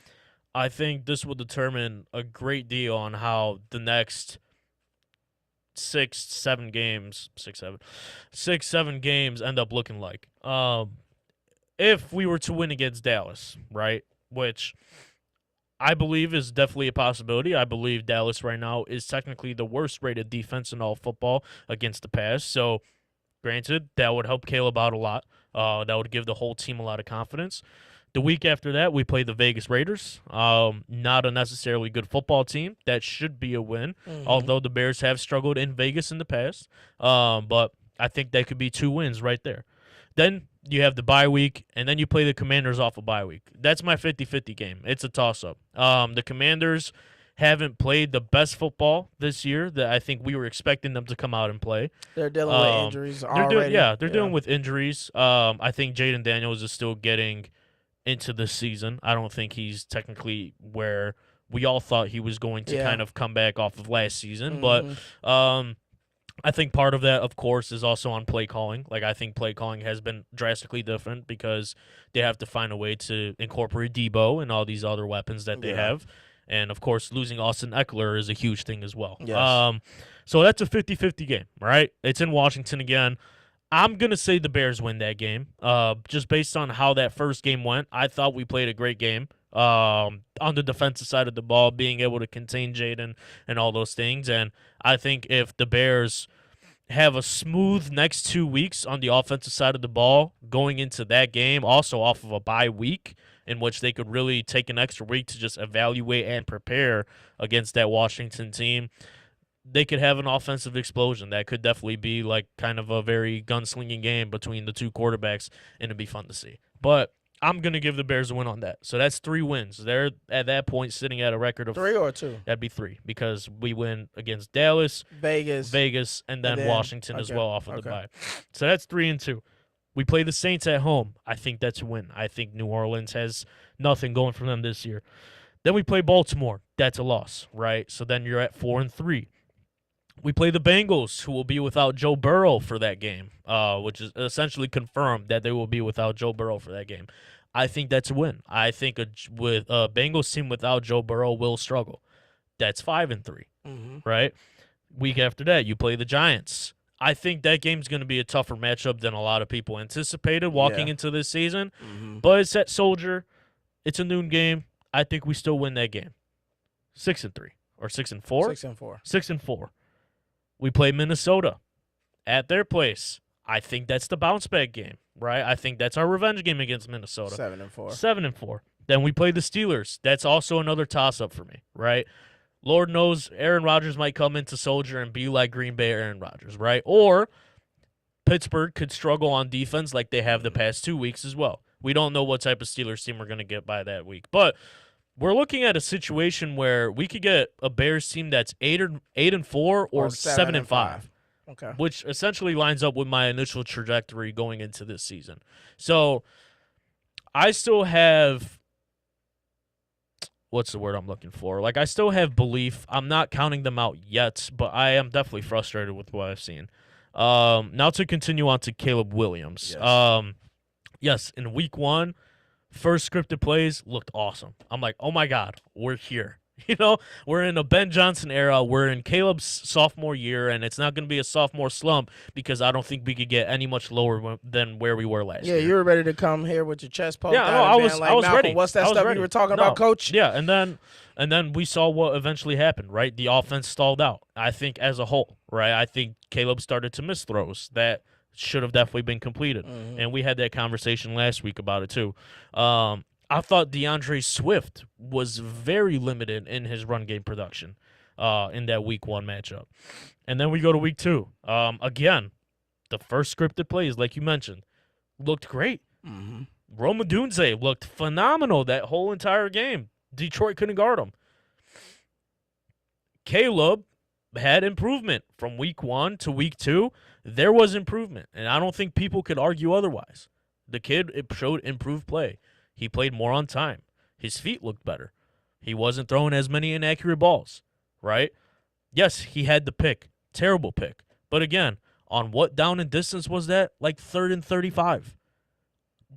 C: I think this will determine a great deal on how the next 6-7 games end up looking like. If we were to win against Dallas, right, which I believe is definitely a possibility. I believe Dallas right now is technically the worst rated defense in all football against the pass. So, granted, that would help Caleb out a lot. That would give the whole team a lot of confidence. The week after that, we play the Vegas Raiders. Not a necessarily good football team. That should be a win, although the Bears have struggled in Vegas in the past. But I think that could be 2 wins right there. Then you have the bye week, and then you play the Commanders off a bye week. That's my 50-50 game. It's a toss-up. The Commanders haven't played the best football this year that I think we were expecting them to come out and play.
A: They're dealing with injuries already.
C: They're dealing with injuries. I think Jaden Daniels is still getting into the season. I don't think he's technically where we all thought he was going to
A: Yeah.
C: kind of come back off of last season.
A: Mhm.
C: But I think part of that, of course, is also on play calling. Like, I think play calling has been drastically different because they have to find a way to incorporate Debo and all these other weapons that they
A: Yeah.
C: have. And, of course, losing Austin Eckler is a huge thing as well.
A: Yes.
C: So that's a 50-50 game, right? It's in Washington again. I'm going to say the Bears win that game. Just based on how that first game went, I thought we played a great game. On the defensive side of the ball, being able to contain Jaden and all those things. And I think if the Bears have a smooth next 2 weeks on the offensive side of the ball going into that game, also off of a bye week in which they could really take an extra week to just evaluate and prepare against that Washington team, they could have an offensive explosion. That could definitely be like kind of a very gunslinging game between the two quarterbacks, and it'd be fun to see. But I'm going to give the Bears a win on that. So that's 3 wins. They're at that point sitting at a record of
A: 3 or 2?
C: That'd be 3 because we win against Dallas,
A: Vegas,
C: and then
A: then-
C: Washington as
A: okay,
C: well off of the
A: okay.
C: bye. So that's 3 and 2. We play the Saints at home. I think that's a win. I think New Orleans has nothing going for them this year. Then we play Baltimore. That's a loss, right? So then you're at 4 and 3. We play the Bengals, who will be without Joe Burrow for that game, which is essentially confirmed that they will be without Joe Burrow for that game. I think that's a win. I think with a Bengals team without Joe Burrow will struggle. That's 5 and 3, right? Week after that, you play the Giants. I think that game's going to be a tougher matchup than a lot of people anticipated walking
A: Yeah.
C: into this season. But it's at Soldier. It's a noon game. I think we still win that game. 6 and 3 or 6 and 4.
A: 6 and 4.
C: 6 and 4. We play Minnesota at their place. I think that's the bounce back game, right? I think that's our revenge game against Minnesota.
A: 7 and 4.
C: 7 and 4. Then we play the Steelers. That's also another toss up for me, right? Lord knows Aaron Rodgers might come into Soldier and be like Green Bay Aaron Rodgers, right? Or Pittsburgh could struggle on defense like they have the past 2 weeks as well. We don't know what type of Steelers team we're going to get by that week. But we're looking at a situation where we could get a Bears team that's 8 and 4 or 7 and 5.
A: Okay.
C: Which essentially lines up with my initial trajectory going into this season. So I still have, what's the word I'm looking for? Like, I still have belief. I'm not counting them out yet, but I am definitely frustrated with what I've seen. Now to continue on to Caleb Williams.
A: Yes.
C: Yes, in week 1, first scripted plays looked awesome. I'm like, oh my God, we're here. You know, we're in a Ben Johnson era. We're in Caleb's sophomore year, and it's not going to be a sophomore slump because I don't think we could get any much lower than where we were last year.
A: Yeah, you were ready to come here with your chest poked
C: Yeah,
A: out
C: no,
A: and
C: I
A: being
C: was
A: like, Malcolm,
C: ready.
A: what's that
C: I was
A: stuff
C: ready.
A: you were talking
C: No.
A: about, Coach?
C: Yeah, and then we saw what eventually happened, right? The offense stalled out, I think, as a whole, right? I think Caleb started to miss throws that should have definitely been completed. And we had that conversation last week about it too. I thought DeAndre Swift was very limited in his run game production in that week 1 matchup. And then we go to week 2. Again, the first scripted plays, like you mentioned, looked great. Rome Odunze looked phenomenal that whole entire game. Detroit couldn't guard him. Caleb had improvement from week 1 to week 2. There was improvement, and I don't think people could argue otherwise. The kid showed improved play. He played more on time. His feet looked better. He wasn't throwing as many inaccurate balls, right? Yes, he had the pick. Terrible pick. But again, on what down and distance was that? Like 3rd and 35.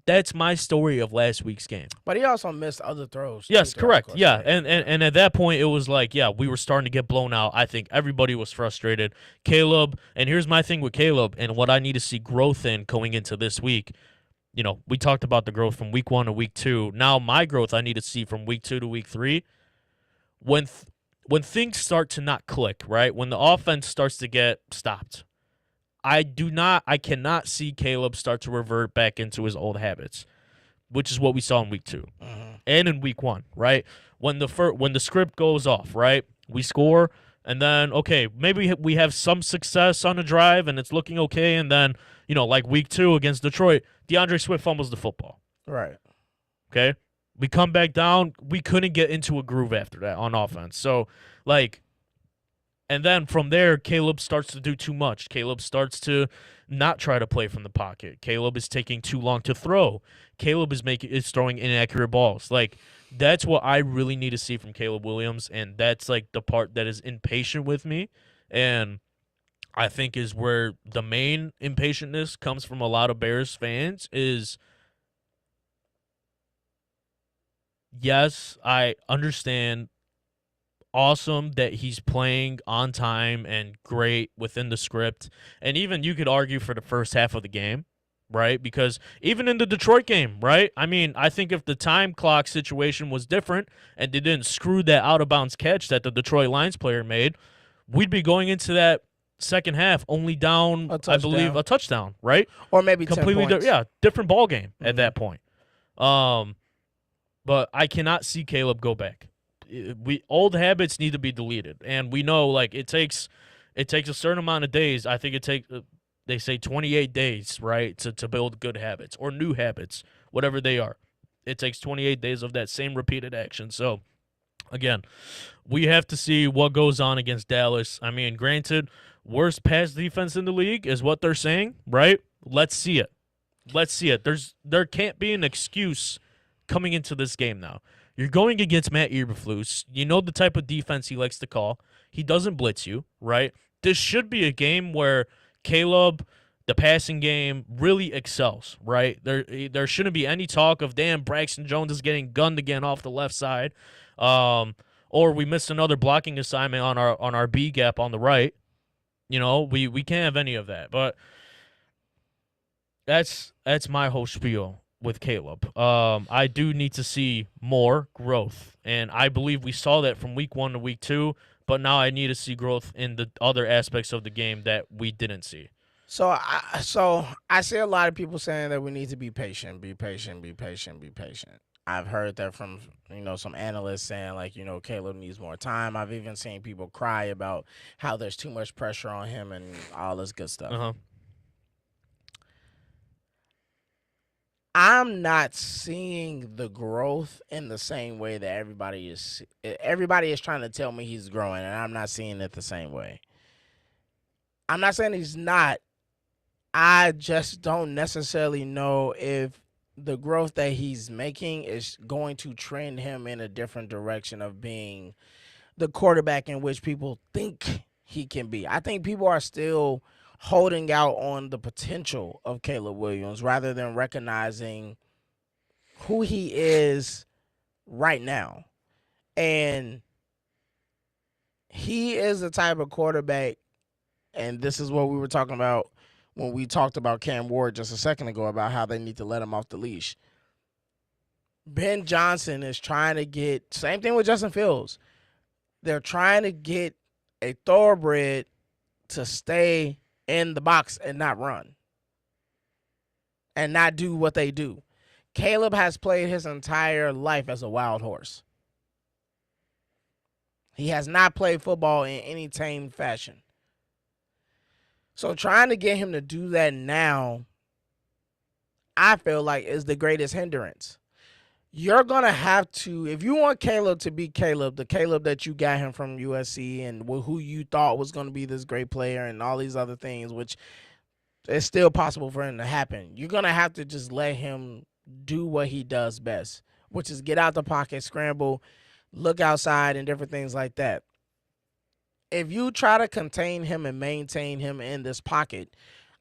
C: That's my story of last week's game.
A: But he also missed other throws.
C: Yes,
A: too, throughout the
C: correct.
A: course
C: Yeah,
A: of the game.
C: and at that point, it was like, yeah, we were starting to get blown out. I think everybody was frustrated. Caleb, and here's my thing with Caleb and what I need to see growth in going into this week. You know, we talked about the growth from week 1 to week 2. Now my growth I need to see from week 2 to week 3. When things start to not click, right? When the offense starts to get stopped, I cannot see Caleb start to revert back into his old habits, which is what we saw in week 2 and in week 1, right? When the script goes off, right? We score, and then, okay, maybe we have some success on a drive, and it's looking okay, and then, you know, like week 2 against Detroit, DeAndre Swift fumbles the football,
A: Right.
C: okay? We come back down. We couldn't get into a groove after that on offense. So, like, and then from there, Caleb starts to do too much. Caleb starts to not try to play from the pocket. Caleb is taking too long to throw. Caleb is throwing inaccurate balls. Like, That's what I really need to see from Caleb Williams, and that's like the part that is impatient with me, and I think is where the main impatientness comes from a lot of Bears fans is yes, I understand awesome that he's playing on time and great within the script. And even you could argue for the first half of the game, right? Because even in the Detroit game, right? I mean, I think if the time clock situation was different and they didn't screw that out of bounds catch that the Detroit Lions player made, we'd be going into that second half only down, I believe, a touchdown, right?
A: Or maybe 10
C: Completely
A: points.
C: different ball game at that point. But I cannot see Caleb go back. Old habits need to be deleted, and we know like it takes a certain amount of days. I think it takes they say 28 days, right, to build good habits or new habits, whatever they are. It takes 28 days of that same repeated action. So again, we have to see what goes on against Dallas. I mean, granted, worst pass defense in the league is what they're saying, right? Let's see it. Let's see it. There can't be an excuse coming into this game now. You're going against Matt Eberflus. You know the type of defense he likes to call. He doesn't blitz you, right? This should be a game where Caleb, the passing game, really excels, right? There shouldn't be any talk of, damn, Braxton Jones is getting gunned again off the left side, or we missed another blocking assignment on our B gap on the right. You know, we can't have any of that. But that's my whole spiel with Caleb. I do need to see more growth, and I believe we saw that from week 1 to week 2, but now I need to see growth in the other aspects of the game that we didn't see.
A: So I see a lot of people saying that we need to be patient, be patient, be patient, be patient. I've heard that from, some analysts saying, like, Caleb needs more time. I've even seen people cry about how there's too much pressure on him and all this good stuff.
C: Uh-huh.
A: I'm not seeing the growth in the same way that everybody is. Everybody is trying to tell me he's growing, and I'm not seeing it the same way. I'm not saying he's not. I just don't necessarily know if the growth that he's making is going to trend him in a different direction of being the quarterback in which people think he can be. I think people are still holding out on the potential of Caleb Williams rather than recognizing who he is right now. And he is the type of quarterback, and this is what we were talking about when we talked about Cam Ward just a second ago about how they need to let him off the leash. Ben Johnson is trying to get, same thing with Justin Fields. They're trying to get a thoroughbred to stay in the box and not run and not do what they do. Caleb has played his entire life as a wild horse. He has not played football in any tame fashion. So trying to get him to do that now, I feel like is the greatest hindrance. You're going to have to, if you want Caleb to be Caleb, the Caleb that you got him from USC and who you thought was going to be this great player and all these other things, which it's still possible for him to happen, you're going to have to just let him do what he does best, which is get out the pocket, scramble, look outside, and different things like that. If you try to contain him and maintain him in this pocket,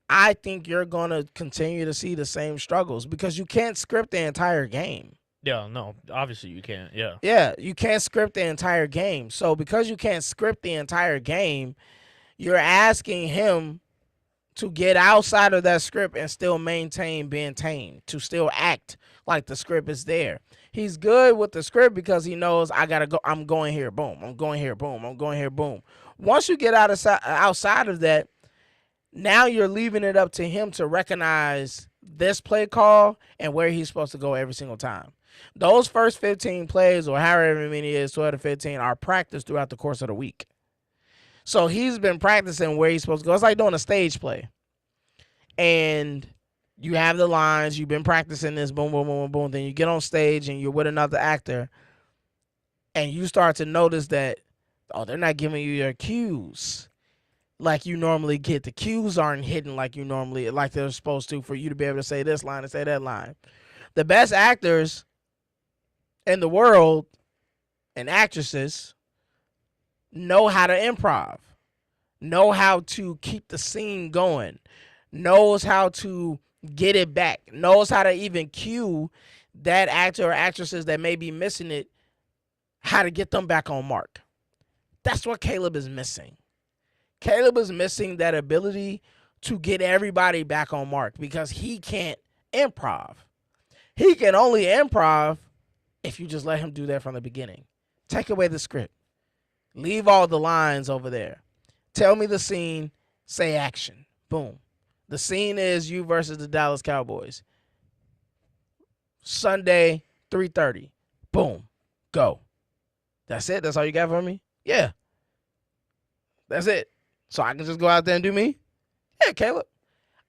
A: I think you're going to continue to see the same struggles because you can't script the entire game.
C: Yeah, no, obviously you can't. Yeah.
A: Yeah, you can't script the entire game. So because you can't script the entire game, you're asking him to get outside of that script and still maintain being tame, to still act like the script is there. He's good with the script because he knows I got to go. I'm going here, boom. I'm going here, boom. I'm going here, boom. Once you get outside of that, now you're leaving it up to him to recognize this play call and where he's supposed to go every single time. Those first 15 plays or however many it is, 12 to 15, are practiced throughout the course of the week. So he's been practicing where he's supposed to go. It's like doing a stage play. And you have the lines, you've been practicing this, boom, boom, boom, boom, boom. Then you get on stage and you're with another actor and you start to notice that, oh, they're not giving you your cues like you normally get. The cues aren't hidden like they're supposed to for you to be able to say this line and say that line. The best actors in the world and actresses know how to improv, know how to keep the scene going, knows how to get it back, knows how to even cue that actor or actresses that may be missing it, how to get them back on mark. That's what Caleb is missing. Caleb is missing that ability to get everybody back on mark because he can't improv. He can only improv if you just let him do that from the beginning. Take away the script. Leave all the lines over there. Tell me the scene, say action. Boom. The scene is you versus the Dallas Cowboys. Sunday, 3:30. Boom. Go. That's it? That's all you got for me? Yeah. That's it. So I can just go out there and do me? Yeah, Caleb.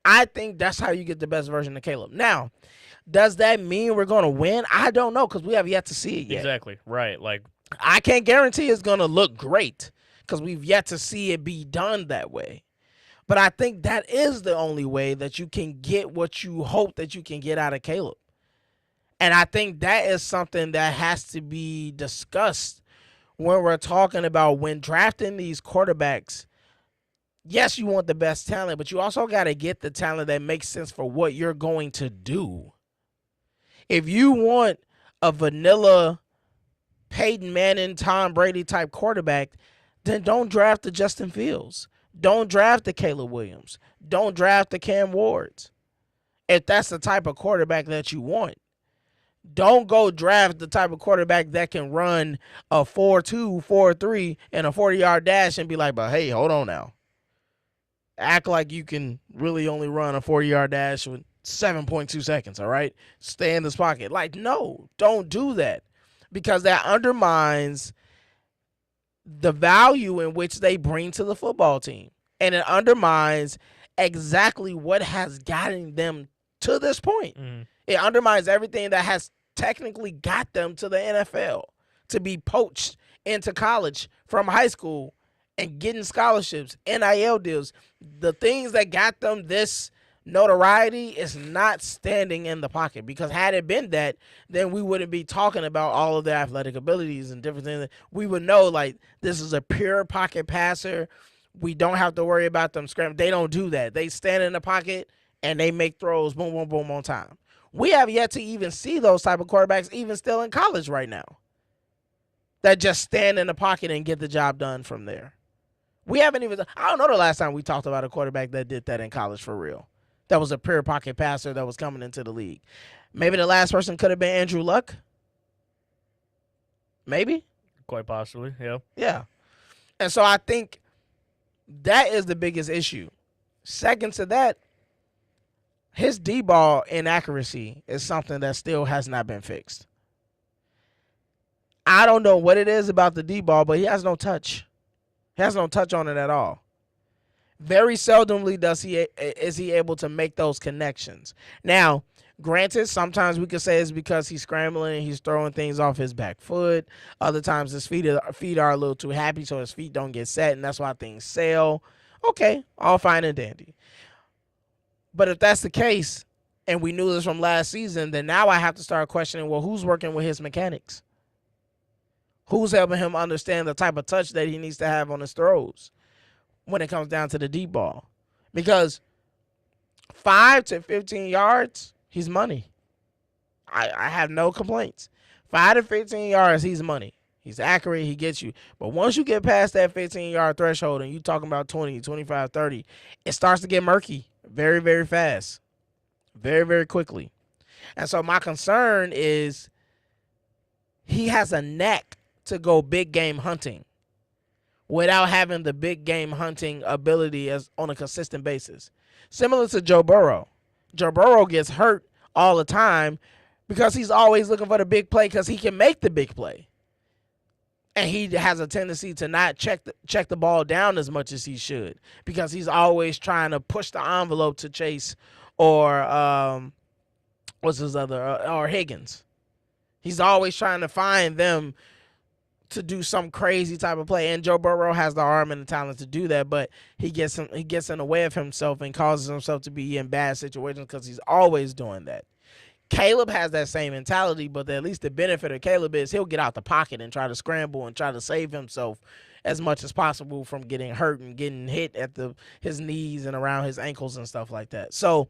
A: I think that's how you get the best version of Caleb. Now, does that mean we're going to win? I don't know because we have yet to see it yet.
C: Exactly. Right. Like,
A: I can't guarantee it's going to look great because we've yet to see it be done that way. But I think that is the only way that you can get what you hope that you can get out of Caleb. And I think that is something that has to be discussed when we're talking about when drafting these quarterbacks. Yes, you want the best talent, but you also got to get the talent that makes sense for what you're going to do. If you want a vanilla Peyton Manning, Tom Brady type quarterback, then don't draft the Justin Fields. Don't draft the Caleb Williams. Don't draft the Cam Wards. If that's the type of quarterback that you want. Don't go draft the type of quarterback that can run a 4.2, 4.3, and a 40-yard dash and be like, but hey, hold on now. Act like you can really only run a 40-yard dash with 7.2 seconds, all right? Stay in this pocket. Like, no, don't do that because that undermines the value in which they bring to the football team. And it undermines exactly what has gotten them to this point. It undermines everything that has technically got them to the NFL, to be poached into college from high school and getting scholarships, NIL deals. The things that got them this notoriety is not standing in the pocket, because had it been that, then we wouldn't be talking about all of their athletic abilities and different things. We would know, like, this is a pure pocket passer. We don't have to worry about them scrambling. They don't do that. They stand in the pocket and they make throws, boom, boom, boom, on time. We have yet to even see those type of quarterbacks even still in college right now that just stand in the pocket and get the job done from there. We haven't even – I don't know the last time we talked about a quarterback that did that in college for real. That was a pure pocket passer that was coming into the league. Maybe the last person could have been Andrew Luck. Maybe.
C: quite possibly, yeah.
A: Yeah. And so I think that is the biggest issue. Second to that, his D-ball inaccuracy is something that still has not been fixed. I don't know what it is about the D-ball, but he has no touch. He has no touch on it at all. Very seldomly is he able to make those connections. Now, granted, sometimes we could say it's because he's scrambling and he's throwing things off his back foot. Other times his feet are a little too happy, so his feet don't get set, and that's why things sail. Okay, all fine and dandy. But if that's the case, and we knew this from last season, then now I have to start questioning, well, who's working with his mechanics? Who's helping him understand the type of touch that he needs to have on his throws when it comes down to the deep ball? Because 5 to 15 yards, he's money. I have no complaints. 5 to 15 yards, he's money. He's accurate, he gets you. But once you get past that 15-yard threshold and you're talking about 20, 25, 30, it starts to get murky very, very fast, very, very quickly. And so my concern is he has a knack to go big game hunting without having the big game hunting ability as on a consistent basis. Similar to Joe Burrow. Joe Burrow gets hurt all the time because he's always looking for the big play because he can make the big play. And he has a tendency to not check the ball down as much as he should because he's always trying to push the envelope to Chase or or Higgins. He's always trying to find them to do some crazy type of play. And Joe Burrow has the arm and the talent to do that, but he gets in the way of himself and causes himself to be in bad situations because he's always doing that. Caleb has that same mentality, but at least the benefit of Caleb is he'll get out the pocket and try to scramble and try to save himself as much as possible from getting hurt and getting hit at his knees and around his ankles and stuff like that. So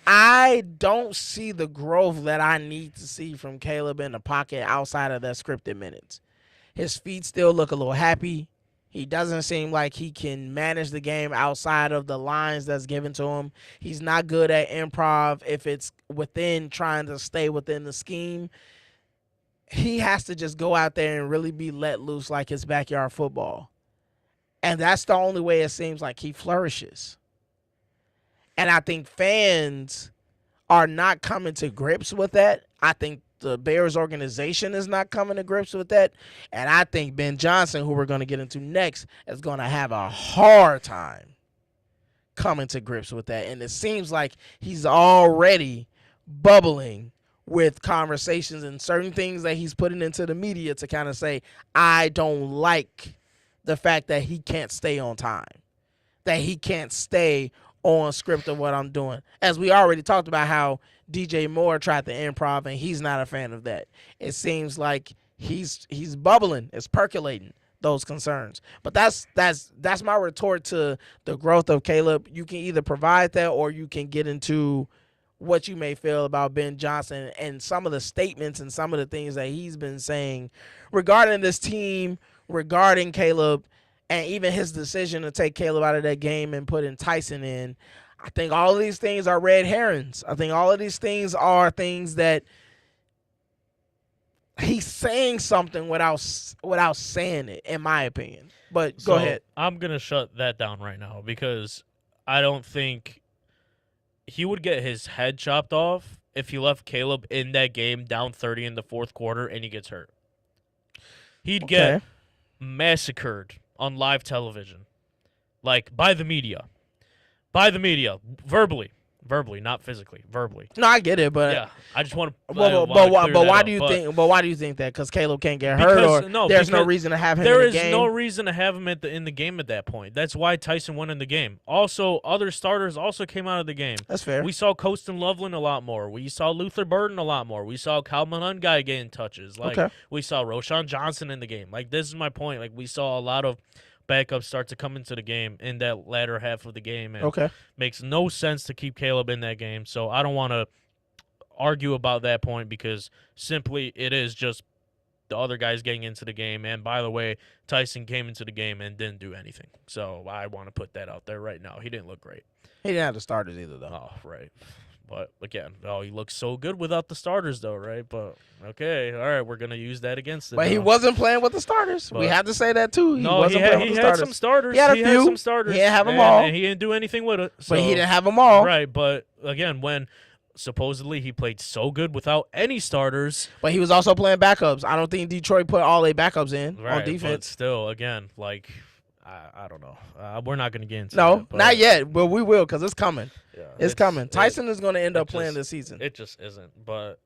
A: I don't see the growth that I need to see from Caleb in the pocket outside of that scripted minutes. His feet still look a little happy. He doesn't seem like he can manage the game outside of the lines that's given to him. He's not good at improv if it's within trying to stay within the scheme. He has to just go out there and really be let loose like it's backyard football. And that's the only way it seems like he flourishes. And I think fans are not coming to grips with that. I think the Bears organization is not coming to grips with that. And I think Ben Johnson, who we're going to get into next, is going to have a hard time coming to grips with that. And it seems like he's already bubbling with conversations and certain things that he's putting into the media to kind of say, I don't like the fact that he can't stay on time, that he can't stay on script of what I'm doing. As we already talked about how DJ Moore tried to improv and he's not a fan of that. It seems like he's bubbling, it's percolating those concerns. But that's my retort to the growth of Caleb. You can either provide that or you can get into what you may feel about Ben Johnson and some of the statements and some of the things that he's been saying regarding this team, regarding Caleb, and even his decision to take Caleb out of that game and put in Tyson in. I think all of these things are red herrings. I think all of these things are things that he's saying something without saying it, in my opinion. But go ahead.
C: I'm going to shut that down right now because I don't think he would get his head chopped off if he left Caleb in that game down 30 in the fourth quarter and he gets hurt. He'd get massacred on live television, like by the media, verbally, not physically, verbally.
A: No, I get it, but
C: yeah, I just want to.
A: But why do you think? But why do you think that? Because Caleb can't get hurt, or there's no reason to have him.
C: There
A: in
C: is
A: the game?
C: no reason to have him in the game at that point. That's why Tyson won in the game. Also, other starters also came out of the game.
A: That's fair.
C: We saw Kostin Loveland a lot more. We saw Luther Burden a lot more. We saw Kyle Monungai getting touches. We saw Roshan Johnson in the game. Like, this is my point. Like, we saw a lot of backups start to come into the game in that latter half of the game. And makes no sense to keep Caleb in that game. So I don't want to argue about that point because simply it is just the other guys getting into the game. And by the way, Tyson came into the game and didn't do anything. So I want to put that out there right now. He didn't look great.
A: He didn't have the starters either, though.
C: Oh, right. But again, he looks so good without the starters, though, right? But okay, all right, we're gonna use that against him.
A: But he wasn't playing with the starters. We have to say that too. He
C: had some starters.
A: He had some
C: starters.
A: He didn't have them all,
C: and he didn't do anything with it. So,
A: but he didn't have them all,
C: right? But again, when supposedly he played so good without any starters,
A: but he was also playing backups. I don't think Detroit put all their backups in on defense.
C: But still, again, like I don't know. We're not gonna get into
A: that, not yet, but we will because it's coming.
C: Yeah,
A: it's coming. Tyson is going to end up playing this season.
C: It just isn't. But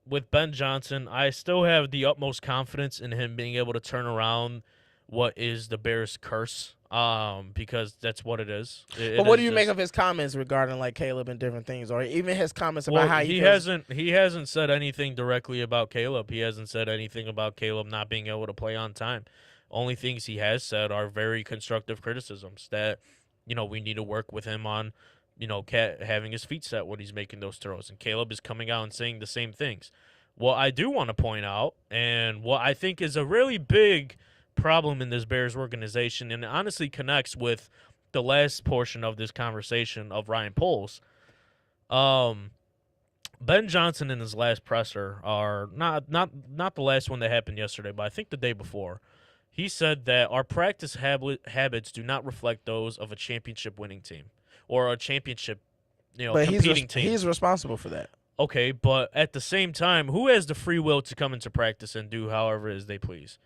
C: with Ben Johnson, I still have the utmost confidence in him being able to turn around what is the Bears' curse, because that's what it is.
A: But what do you make of his comments regarding like Caleb and different things, or even his comments about how
C: he hasn't said anything directly about Caleb. He hasn't said anything about Caleb not being able to play on time. Only things he has said are very constructive criticisms that, we need to work with him on, having his feet set when he's making those throws. And Caleb is coming out and saying the same things. What I do want to point out, and what I think is a really big problem in this Bears organization, and it honestly connects with the last portion of this conversation of Ryan Poles. Ben Johnson in his last presser, are not the last one that happened yesterday, but I think the day before, he said that our practice habits do not reflect those of a championship-winning team or a championship, competing team.
A: He's responsible for that.
C: Okay, but at the same time, who has the free will to come into practice and do however it is they please?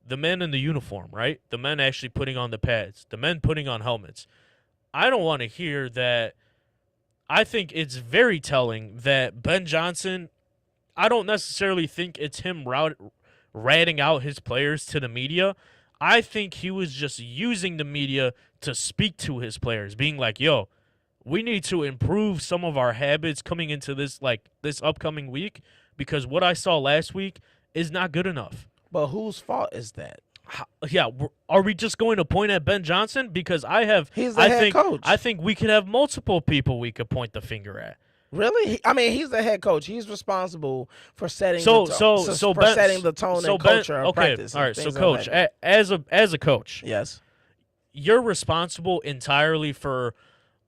C: The men in the uniform, right? The men actually putting on the pads. The men putting on helmets. I don't want to hear that. I think it's very telling that Ben Johnson, I don't necessarily think it's him ratting out his players to the media. I think he was just using the media to speak to his players, being like, yo, we need to improve some of our habits coming into this upcoming week, because what I saw last week is not good enough.
A: But whose fault is that?
C: Yeah, are we just going to point at Ben Johnson? Because
A: He's the head coach.
C: I think we could have multiple people we could point the finger at.
A: Really? I mean, he's the head coach. He's responsible for setting
C: So
A: setting the tone and culture of
C: okay,
A: practice.
C: all right. So,
A: things like
C: coach,
A: that.
C: as a coach,
A: Yes.
C: you're responsible entirely for,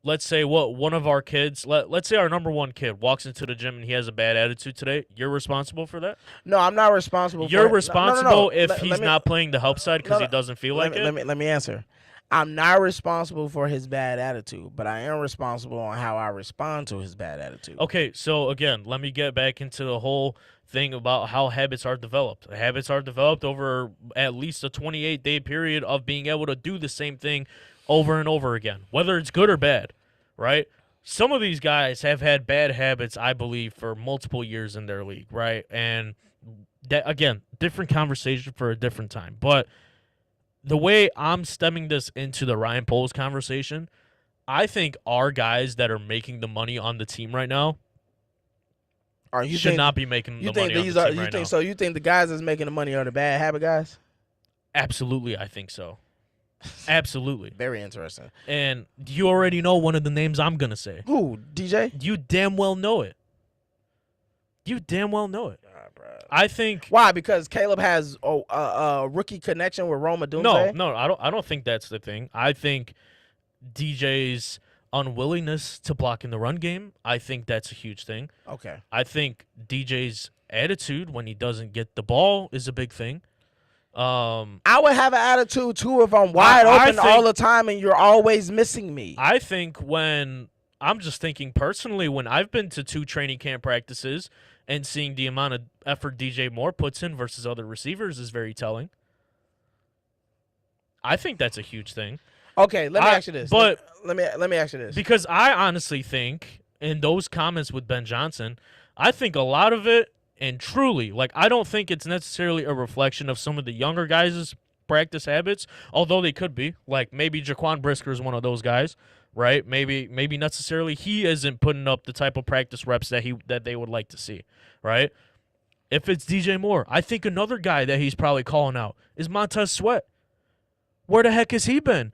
C: let's say, one of our kids. Let's say our number one kid walks into the gym and he has a bad attitude today. You're responsible for that.
A: No, I'm not responsible.
C: You're
A: for
C: responsible if
A: Let
C: he's
A: me-
C: not playing the help side because he doesn't feel like it.
A: Let me answer. I'm not responsible for his bad attitude, but I am responsible on how I respond to his bad attitude.
C: Okay, so again, let me get back into the whole thing about how habits are developed. Habits are developed over at least a 28-day period of being able to do the same thing over and over again, whether it's good or bad, right? Some of these guys have had bad habits, I believe, for multiple years in their league, right? And that, again, different conversation for a different time. But the way I'm stemming this into the Ryan Poles conversation, I think our guys that are making the money on the team right now should not be making the money on the team right now.
A: So you think the guys that's making the money are the bad habit guys?
C: Absolutely, I think so. Absolutely.
A: Very interesting.
C: And you already know one of the names I'm going to say.
A: Who? DJ?
C: You damn well know it. You damn well know it. I think.
A: Why? Because Caleb has a rookie connection with Roma Dunze?
C: No, I don't think that's the thing. I think DJ's unwillingness to block in the run game, I think that's a huge thing.
A: Okay.
C: I think DJ's attitude when he doesn't get the ball is a big thing.
A: I would have an attitude too if I'm wide open all the time and you're always missing me.
C: I think I'm just thinking personally, when I've been to 2 training camp practices and seeing the amount of effort DJ Moore puts in versus other receivers is very telling. I think that's a huge thing.
A: Okay, let me ask you this.
C: But
A: let me ask you this.
C: Because I honestly think in those comments with Ben Johnson, I think a lot of it, and truly, like, I don't think it's necessarily a reflection of some of the younger guys' practice habits, although they could be. Like, maybe Jaquan Brisker is one of those guys, right? Maybe necessarily he isn't putting up the type of practice reps that they would like to see, right? If it's DJ Moore, I think another guy that he's probably calling out is Montez Sweat. Where the heck has he been?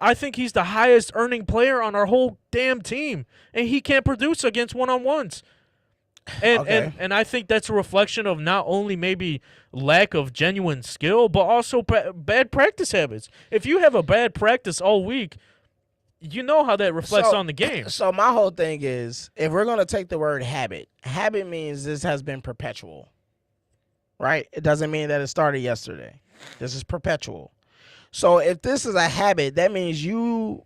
C: I think he's the highest earning player on our whole damn team, and he can't produce against one-on-ones. And I think that's a reflection of not only maybe lack of genuine skill, but also bad practice habits. If you have a bad practice all week, you know how that reflects on the game.
A: So my whole thing is, if we're going to take the word habit means this has been perpetual, right? It doesn't mean that it started yesterday. This is perpetual. So if this is a habit, that means you,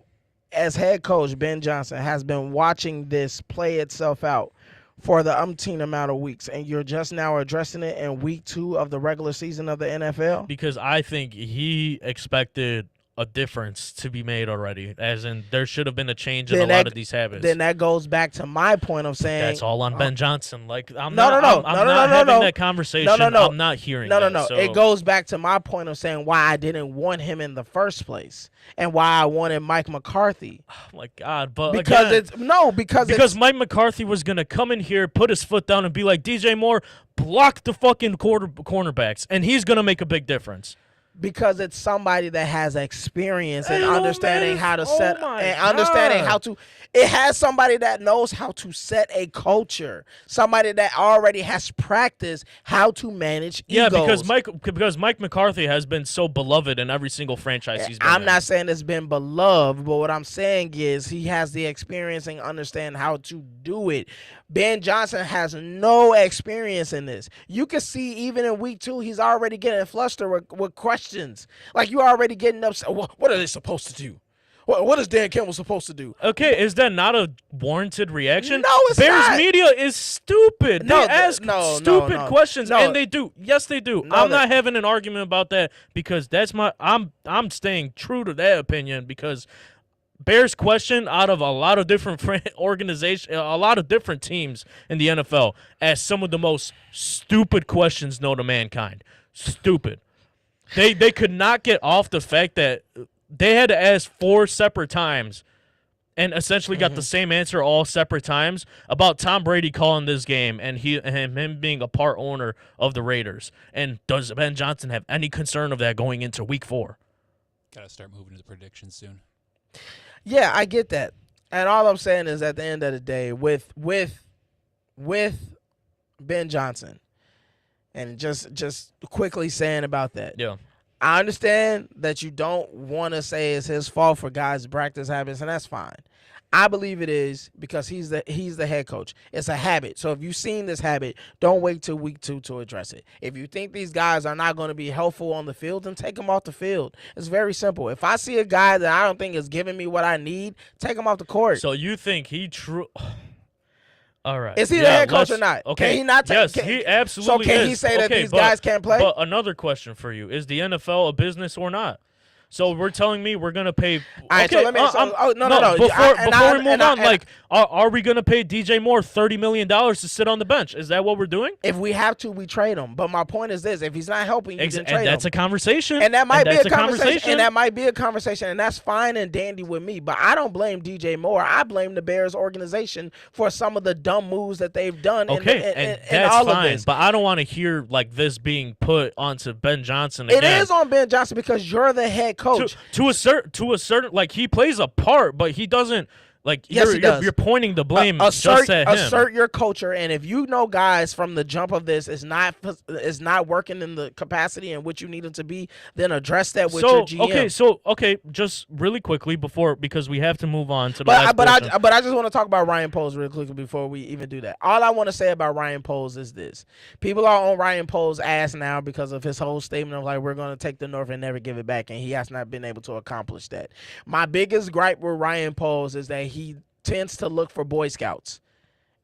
A: as head coach Ben Johnson, has been watching this play itself out for the umpteen amount of weeks, and you're just now addressing it in week 2 of the regular season of the NFL?
C: Because I think he expected a difference to be made already, as in there should have been a change in a lot of these habits.
A: Then that goes back to my point of saying
C: that's all on Ben Johnson. Like, I'm
A: not
C: having that conversation.
A: No.
C: I'm not hearing
A: No.
C: So.
A: It goes back to my point of saying why I didn't want him in the first place and why I wanted Mike McCarthy.
C: Oh my God! But
A: because
C: again,
A: because
C: Mike McCarthy was gonna come in here, put his foot down, and be like, DJ Moore, block the fucking cornerbacks, and he's gonna make a big difference.
A: Because it's somebody that has experience and
C: Hey,
A: understanding
C: man.
A: how to
C: Oh
A: set
C: my
A: and understanding
C: God.
A: how to. It has somebody that knows how to set a culture. Somebody that already has practiced how to manage
C: Yeah,
A: egos.
C: because Mike McCarthy has been so beloved in every single franchise he's been
A: I'm
C: in.
A: not saying it's been beloved, but what I'm saying is he has the experience and understand how to do it. Ben Johnson has no experience in this. You can see even in week 2, he's already getting flustered with questions. Like, you already getting upset. What are they supposed to do? What is Dan Campbell supposed to do?
C: Okay, is that not a warranted reaction?
A: No, it's
C: Bears
A: not.
C: media is stupid.
A: No,
C: They ask stupid questions,
A: No.
C: and they do. Yes, they do.
A: No,
C: I'm not having an argument about that because that's I'm staying true to that opinion because Bears question out of a lot of different organizations, a lot of different teams in the NFL ask some of the most stupid questions known to mankind. Stupid. They could not get off the fact that they had to ask 4 separate times and essentially got the same answer all separate times about Tom Brady calling this game and him being a part owner of the Raiders. And does Ben Johnson have any concern of that going into Week 4?
D: Gotta start moving to the predictions soon.
A: Yeah, I get that. And all I'm saying is at the end of the day, with Ben Johnson, and just quickly saying about that.
C: Yeah.
A: I understand that you don't want to say it's his fault for guys' practice habits, and that's fine. I believe it is because he's the head coach. It's a habit. So if you've seen this habit, don't wait till week 2 to address it. If you think these guys are not going to be helpful on the field, then take them off the field. It's very simple. If I see a guy that I don't think is giving me what I need, take him off the court.
C: So you think All right.
A: Is he the head coach or not?
C: Okay.
A: Can he not take?
C: Yes, he absolutely
A: So can
C: is.
A: he say that
C: Okay,
A: these guys can't play?
C: But another question for you: is the NFL a business or not? So we're telling me we're gonna pay.
A: All right,
C: okay,
A: so let me. No.
C: Before we move on, are we gonna pay DJ Moore $30 million to sit on the bench? Is that what we're doing?
A: If we have to, we trade him. But my point is this: if he's not helping you, then trade
C: and that's
A: him.
C: a conversation.
A: And that might be
C: that's
A: a conversation. And that might be a conversation, and that's fine and dandy with me. But I don't blame DJ Moore. I blame the Bears organization for some of the dumb moves that they've done.
C: Okay,
A: in all
C: fine.
A: of this.
C: But I don't want to hear like this being put onto Ben Johnson
A: It
C: again.
A: is on Ben Johnson because you're the head coach.
C: To a certain, like, he plays a part, but he doesn't. Like,
A: Yes, he does.
C: you're pointing the blame just at him.
A: Assert your culture, and if you know guys from the jump of this is not working in the capacity in which you need them to be, then address that with your GM.
C: Okay, just really quickly because we have to move on to the
A: But
C: last portion.
A: I just want to talk about Ryan Poles really quickly before we even do that. All I want to say about Ryan Poles is this: people are on Ryan Poles' ass now because of his whole statement of like we're going to take the North and never give it back, and he has not been able to accomplish that. My biggest gripe with Ryan Poles is that he tends to look for Boy Scouts.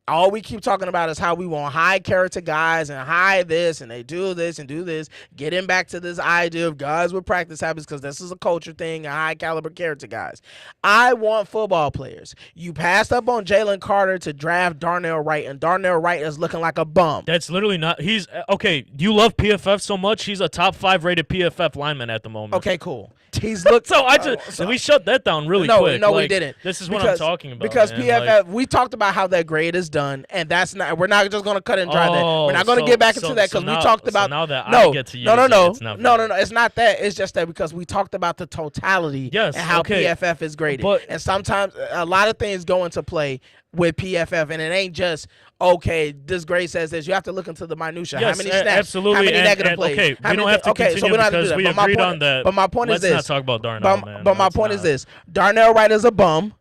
A: All we keep talking about is how we want high character guys and high this and they do this and do this. Getting back to this idea of guys with practice habits because this is a culture thing and high caliber character guys. I want football players. You passed up on Jalen Carter to draft Darnell Wright, and Darnell Wright is looking like a bum.
C: That's literally not. He's okay. You love PFF so much. He's a top 5 rated PFF lineman at the moment.
A: Okay, cool. He's looked.
C: We shut that down really quick.
A: No, we didn't.
C: This is what I'm talking about.
A: Because
C: man.
A: PFF, we talked about how that grade is done, and that's not. We're not just going to cut and dry that. We're not going to get back into that because we talked about.
C: So now that
A: no,
C: I get to use
A: no.
C: It's
A: not that. It's just that because we talked about the totality and how PFF is graded, and sometimes a lot of things go into play with PFF, and it ain't just this grade says this. You have to look into the minutia.
C: Yes,
A: how many snaps?
C: absolutely.
A: How many negative plays?
C: Okay, we don't have to continue
A: so we don't have to do
C: because
A: that.
C: we
A: But my
C: agreed
A: point,
C: on that.
A: But my point is this.
C: Let's not talk about Darnell, man.
A: But my point is this. Darnell Wright is a bum.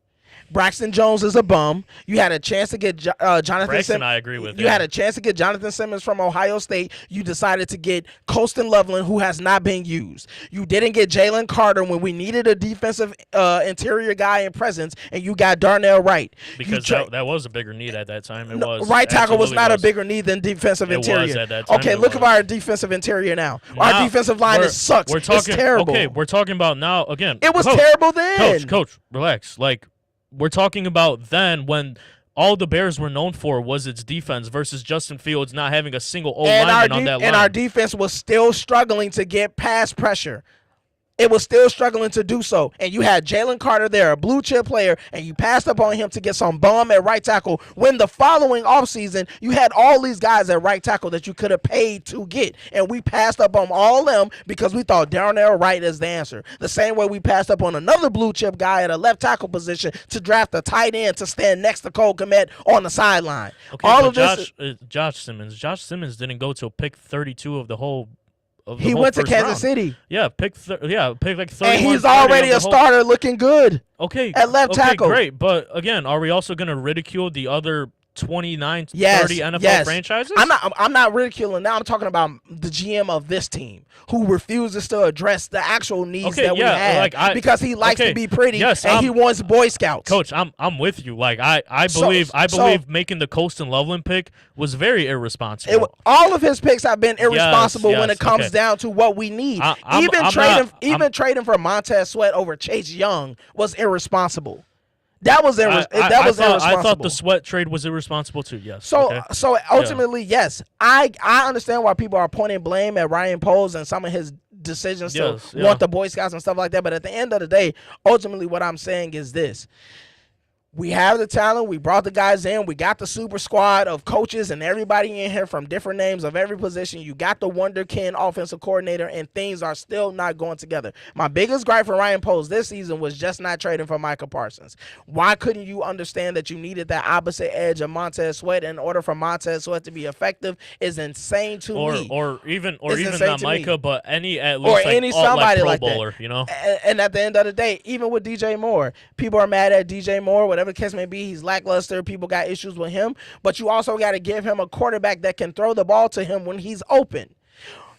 A: Braxton Jones is a bum. You had a chance to get Jonathan Simmons.
C: I agree with
A: you had a chance to get Jonathan Simmons from Ohio State. You decided to get Colston Loveland, who has not been used. You didn't get Jalen Carter when we needed a defensive interior guy in presence, and you got Darnell Wright.
C: Because that was a bigger need at that time.
A: Right tackle was not a bigger need than defensive interior.
C: Was at that time.
A: Okay, look at our defensive interior now. Our defensive line sucks. It's terrible.
C: Okay, we're talking about now again.
A: It was terrible then.
C: Coach, relax. Like, we're talking about then when all the Bears were known for was its defense versus Justin Fields not having a single O-lineman on that line.
A: And our defense was still struggling to get pass pressure. It was still struggling to do so. And you had Jalen Carter there, a blue chip player, and you passed up on him to get some bum at right tackle when the following offseason you had all these guys at right tackle that you could have paid to get. And we passed up on all them because we thought Darnell Wright is the answer. The same way we passed up on another blue chip guy at a left tackle position to draft a tight end to stand next to Cole Kmet on the sideline.
C: Okay, all of Josh Simmons. Josh Simmons didn't go till pick 32 of the whole.
A: He went to Kansas City.
C: Yeah, pick like 31.
A: And he's already a starter looking good.
C: Okay.
A: At left tackle.
C: Great. But again, are we also going to ridicule the other 29, 30 NFL franchises?
A: I'm not ridiculing. Now I'm talking about the GM of this team who refuses to address the actual needs that we have because he likes to be pretty and he wants Boy Scouts.
C: Coach, I'm with you. Like I believe making the Colston Loveland pick was very irresponsible.
A: All of his picks have been irresponsible when it comes down to what we need. Trading for Montez Sweat over Chase Young was irresponsible. That was irresponsible.
C: I thought the Sweat trade was irresponsible too. Yes.
A: So ultimately, yes, I understand why people are pointing blame at Ryan Poles and some of his decisions to want the Boy Scouts and stuff like that. But at the end of the day, ultimately, what I'm saying is this: We have the talent. We brought the guys in. We got the super squad of coaches and everybody in here from different names of every position. You got the wonderkin offensive coordinator, and things are still not going together. My biggest gripe for Ryan Poles this season was just not trading for Micah Parsons. Why couldn't you understand that you needed that opposite edge of Montez Sweat in order for Montez Sweat to be effective is insane to me.
C: Or even
A: It's
C: not
A: insane to me.
C: Micah, but at least
A: Or
C: like,
A: any
C: like
A: somebody
C: Pro
A: like that.
C: Bowler, you know?
A: And at the end of the day, even with DJ Moore, people are mad at DJ Moore, whatever the case may be. He's lackluster. People got issues with him. But you also got to give him a quarterback that can throw the ball to him when he's open.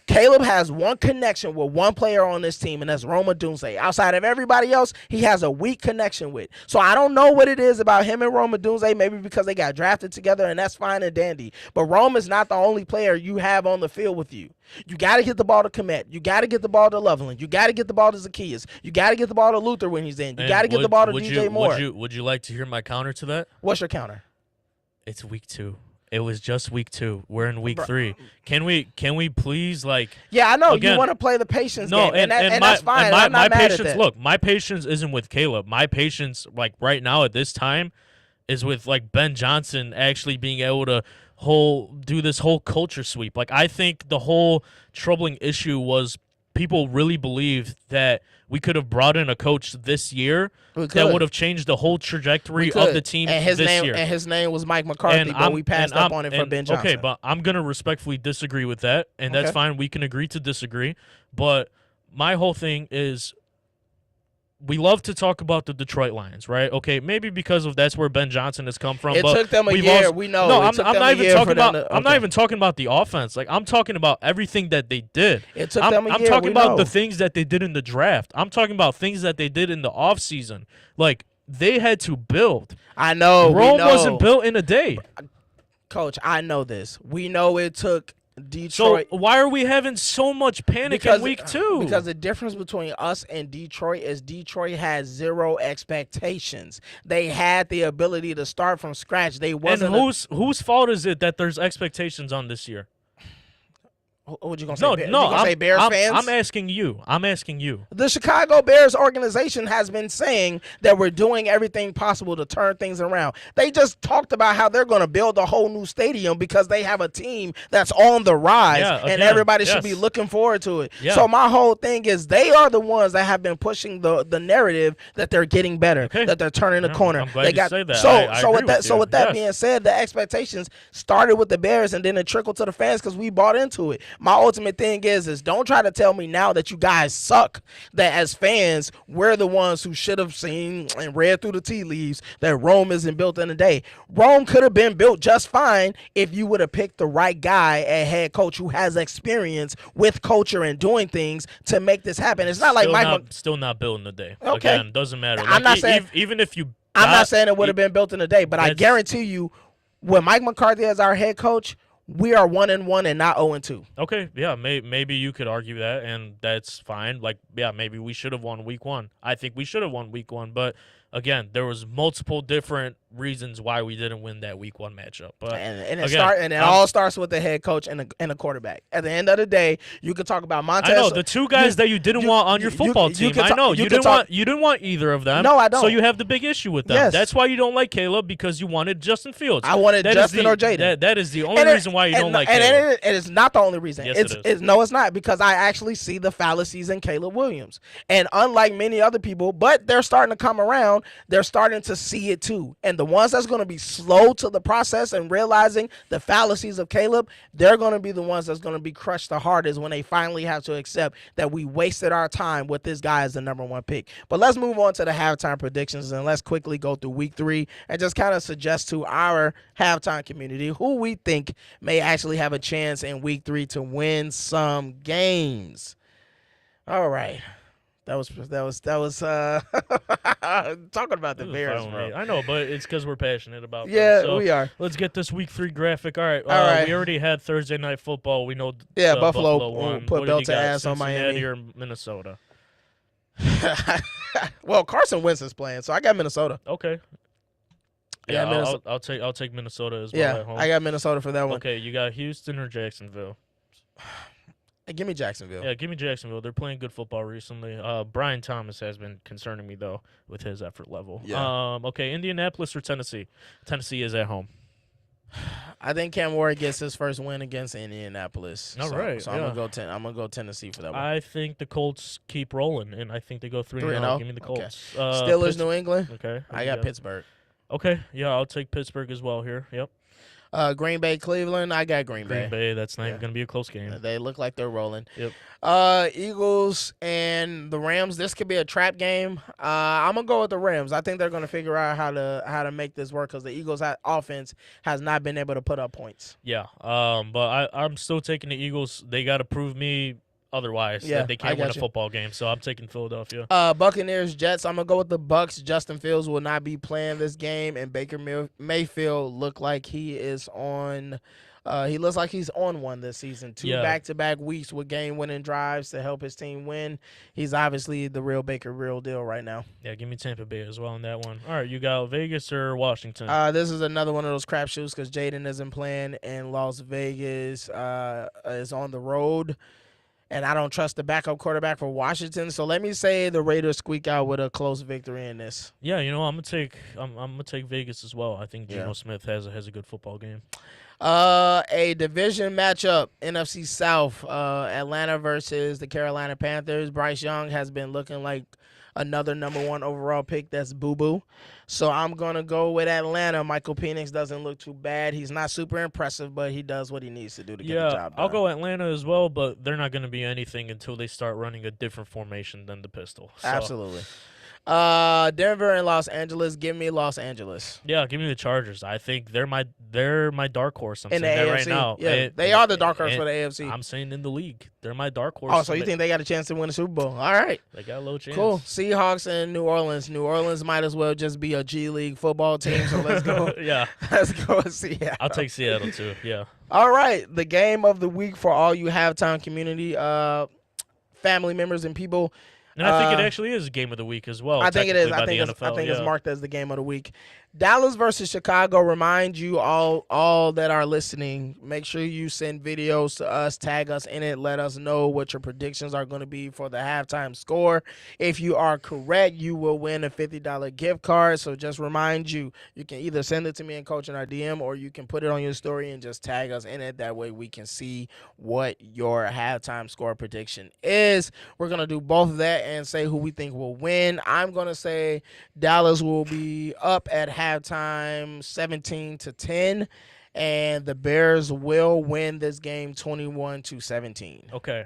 A: Caleb has one connection with one player on this team, and that's Roma Dunze. Outside of everybody else, he has a weak connection with. So I don't know what it is about him and Roma Dunze, maybe because they got drafted together, and that's fine and dandy. But Rome is not the only player you have on the field with you. You got to get the ball to Komet. You got to get the ball to Loveland. You got to get the ball to Zacchaeus. You got to get the ball to Luther when he's in. You got to get the ball to DJ Moore.
C: Would you like to hear my counter to that?
A: What's your counter?
C: It's week 2. It was just week 2. We're in week 3. Can we please
A: Yeah, I know
C: again,
A: you want to play the patience
C: no,
A: game, and that's fine.
C: And my,
A: I'm not mad
C: patience.
A: at that.
C: Look, my patience isn't with Caleb. My patience, right now at this time, is with Ben Johnson actually being able to do this whole culture sweep. I think the whole troubling issue was people really believed that we could have brought in a coach this year that would have changed the whole trajectory of the team this year.
A: And his name was Mike McCarthy, but we passed up on it for Ben Johnson.
C: Okay, but I'm going to respectfully disagree with that, and that's fine. We can agree to disagree. But my whole thing is we love to talk about the Detroit Lions, right? Okay, maybe because of that's where Ben Johnson has come from.
A: It
C: but
A: took them a year. We know.
C: No,
A: It
C: I'm
A: took
C: not
A: them a
C: even
A: year
C: talking
A: for them
C: about.
A: to-
C: I'm not
A: okay.
C: even talking about the offense. I'm talking about everything that they did.
A: It took
C: I'm
A: them a year.
C: talking
A: we
C: about
A: know.
C: the things that they did in the draft. I'm talking about things that they did in the offseason. They had to build.
A: I know.
C: Rome
A: we know.
C: wasn't built in a day.
A: Coach, I know this. We know it took
C: So
A: Detroit.
C: why are we having so much panic in week 2?
A: Because the difference between us and Detroit is Detroit had zero expectations. They had the ability to start from scratch. They
C: and
A: wasn't.
C: whose fault is it that there's expectations on this year?
A: What you gonna say?
C: No,
A: You
C: no.
A: gonna say Bears fans?
C: I'm asking you. I'm asking you.
A: The Chicago Bears organization has been saying that we're doing everything possible to turn things around. They just talked about how they're going to build a whole new stadium because they have a team that's on the rise,
C: Yeah,
A: and
C: again,
A: everybody should
C: yes.
A: be looking forward to it.
C: Yeah.
A: So my whole thing is they are the ones that have been pushing the narrative that they're getting better,
C: Okay.
A: that they're turning the
C: Yeah,
A: corner.
C: I'm glad
A: they
C: you
A: got
C: say that.
A: so
C: I
A: so with
C: agree
A: that
C: with
A: so
C: you.
A: with that
C: Yes.
A: being said, the expectations started with the Bears and then it trickled to the fans because we bought into it. My ultimate thing is don't try to tell me now that you guys suck, that as fans we're the ones who should have seen and read through the tea leaves that Rome isn't built in a day. Rome could have been built just fine if you would have picked the right guy at head coach who has experience with culture and doing things to make this happen. It's not like
C: Still not building the day.
A: Okay.
C: Again, doesn't matter.
A: I'm not saying-
C: even if you.
A: I'm not saying it would have been built in a day, but I
C: That's-
A: guarantee you with Mike McCarthy as our head coach, we are 1-1 and not 0-2.
C: Okay, yeah, maybe you could argue that, and that's fine. Maybe we should have won week 1. I think we should have won week 1, but again, there was multiple different reasons why we didn't win that week 1 matchup. But
A: It all starts with the head coach and the quarterback. At the end of the day, you could talk about Montez.
C: I know the two guys that you didn't want on your football team. I know you didn't want either of them.
A: No, I don't.
C: So you have the big issue with them.
A: Yes.
C: That's why you don't like Caleb, because you wanted Justin Fields.
A: I wanted
C: That is
A: Justin or Jaden.
C: That is the only reason why you don't like Caleb.
A: And it's not the only reason.
C: Yes, it is.
A: No, it's not, because I actually see the fallacies in Caleb Williams. And unlike many other people, but they're starting to come around, they're starting to see it too. And the ones that's going to be slow to the process and realizing the fallacies of Caleb, they're going to be the ones that's going to be crushed the hardest when they finally have to accept that we wasted our time with this guy as the number 1 pick. But let's move on to the halftime predictions, and let's quickly go through week 3 and just kind of suggest to our halftime community who we think may actually have a chance in week 3 to win some games. All right. That was talking about the Bears, bro.
C: I know, but it's because we're passionate about them.
A: Yeah,
C: So
A: we are.
C: let's get this week 3 graphic. All right.
A: right.
C: We already had Thursday Night Football. We know
A: Yeah,
C: the
A: Buffalo
C: won.
A: put
C: What do
A: belt
C: you
A: to
C: got,
A: ass on
C: Cincinnati
A: Miami.
C: or Minnesota?
A: Well, Carson Wentz is playing, so I got Minnesota.
C: Okay.
A: Yeah,
C: Yeah,
A: Minnesota.
C: I'll take Minnesota as well
A: Yeah,
C: at home.
A: I got Minnesota for that one.
C: Okay, you got Houston or Jacksonville?
A: Give me Jacksonville.
C: Yeah, give me Jacksonville. They're playing good football recently. Brian Thomas has been concerning me though with his effort level.
A: Yeah.
C: Okay, Indianapolis or Tennessee? Tennessee is at home.
A: I think Cam Ward gets his first win against Indianapolis.
C: All right,
A: So
C: yeah.
A: I'm gonna go Tennessee for that one.
C: I think the Colts keep rolling, and I think they go 3-0.
A: 3-0?
C: Give me the
A: Okay.
C: Colts.
A: Steelers, New England.
C: Okay.
A: I got Pittsburgh.
C: Okay, yeah, I'll take Pittsburgh as well here. Yep.
A: Green Bay, Cleveland. I got Green
C: Green
A: Bay.
C: Bay, that's not even
A: Yeah.
C: going to be a close game.
A: They look like they're rolling.
C: Yep.
A: Eagles and the Rams. This could be a trap game. I'm gonna go with the Rams. I think they're gonna figure out how to make this work because the Eagles' offense has not been able to put up points.
C: Yeah, but I'm still taking the Eagles. They got to prove me otherwise
A: Yeah,
C: that they
A: I
C: can't win a
A: got you.
C: football game, so I'm taking Philadelphia.
A: Buccaneers, Jets. I'm gonna go with the Bucks. Justin Fields will not be playing this game, and Baker Mayfield look like he is on. He looks like he's on one this season. Two
C: Yeah.
A: back-to-back weeks with game-winning drives to help his team win. He's obviously the real Baker, real deal right now.
C: Yeah, give me Tampa Bay as well in that one. All right, you got Vegas or Washington?
A: This is another one of those crapshoots because Jaden isn't playing, and Las Vegas is on the road. And I don't trust the backup quarterback for Washington, so let me say the Raiders squeak out with a close victory in this.
C: Yeah, I'm gonna take Vegas as well. I think Geno
A: Yeah.
C: Smith has a good football game.
A: A division matchup, NFC South, Atlanta versus the Carolina Panthers. Bryce Young has been looking like another #1 overall pick. That's boo-boo. So I'm going to go with Atlanta. Michael Penix doesn't look too bad. He's not super impressive, but he does what he needs to do to get the job done.
C: I'll go Atlanta as well, but they're not going to be anything until they start running a different formation than the pistol. So,
A: Absolutely. Denver and Los Angeles. Give me Los Angeles.
C: yeah, give me the Chargers. I think they're my dark horse. I'm
A: In the
C: saying that right
A: AFC.
C: now.
A: Yeah, they are the dark horse
C: and
A: for the AFC.
C: I'm saying in the league, they're my dark horse.
A: Oh, so you think they got a chance to win the Super Bowl? All right.
C: they got a low chance?
A: Cool. Seahawks and New Orleans. New Orleans might as well just be a G League football team, so let's go.
C: Yeah,
A: Let's go with Seattle.
C: I'll take Seattle too. Yeah.
A: All right. The game of the week for all you halftime community family members and people.
C: And I think it actually is game of the week as well.
A: I think it is.
C: technically by the
A: I
C: NFL,
A: think it's
C: yeah.
A: marked as the game of the week. Dallas versus Chicago. Remind you all that are listening. Make sure you send videos to us, tag us in it, let us know what your predictions are going to be for the halftime score. If you are correct, you will win a $50 gift card. So just remind you, you can either send it to me and Coach in our DM, or you can put it on your story and just tag us in it. That way we can see what your halftime score prediction is. We're gonna do both of that and say who we think will win. I'm gonna say Dallas will be up at halftime 17-10, and the Bears will win this game 21-17.
C: Okay.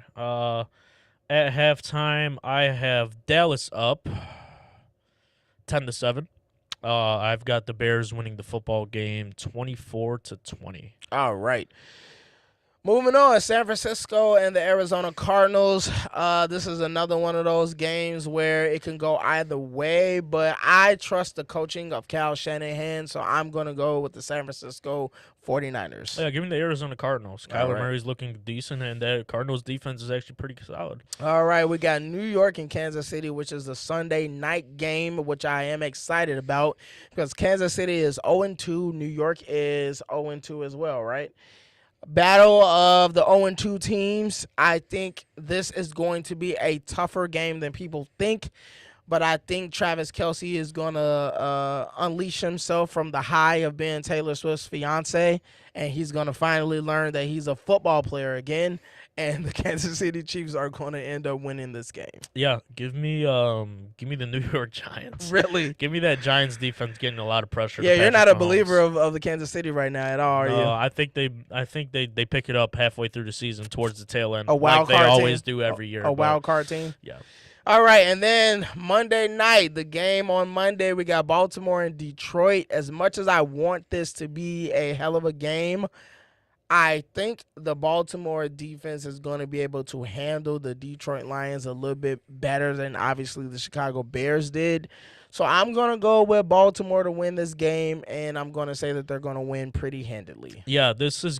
C: At halftime, I have Dallas up 10-7. I've got the Bears winning the football game 24-20.
A: All right. Moving on, San Francisco and the Arizona Cardinals. This is another one of those games where it can go either way, but I trust the coaching of Kyle Shanahan, so I'm going to go with the San Francisco 49ers.
C: Yeah, give me the Arizona Cardinals.
A: All
C: Kyler
A: right.
C: Murray's looking decent, and that Cardinals defense is actually pretty solid.
A: All right, we got New York and Kansas City, which is the Sunday night game, which I am excited about because Kansas City is 0-2. New York is 0-2 as well, right? Battle of the 0-2 teams. I think this is going to be a tougher game than people think, but I think Travis Kelce is going to unleash himself from the high of being Taylor Swift's fiance, and he's going to finally learn that he's a football player again, and the Kansas City Chiefs are going to end up winning this game.
C: Yeah, give me the New York Giants.
A: Really?
C: Give me that Giants defense getting a lot of pressure. to
A: Yeah, you're
C: Patrick
A: not a
C: Mahomes.
A: believer of the Kansas City right now at all, are
C: No,
A: you?
C: I think they pick it up halfway through the season towards the tail end,
A: A wild
C: like they
A: card
C: always
A: team?
C: do every year.
A: A
C: but
A: wild card team?
C: Yeah.
A: All right, and then Monday night, the game on Monday, we got Baltimore and Detroit. As much as I want this to be a hell of a game, I think the Baltimore defense is going to be able to handle the Detroit Lions a little bit better than obviously the Chicago Bears did. So I'm going to go with Baltimore to win this game, and I'm going to say that they're going to win pretty handedly.
C: Yeah, this is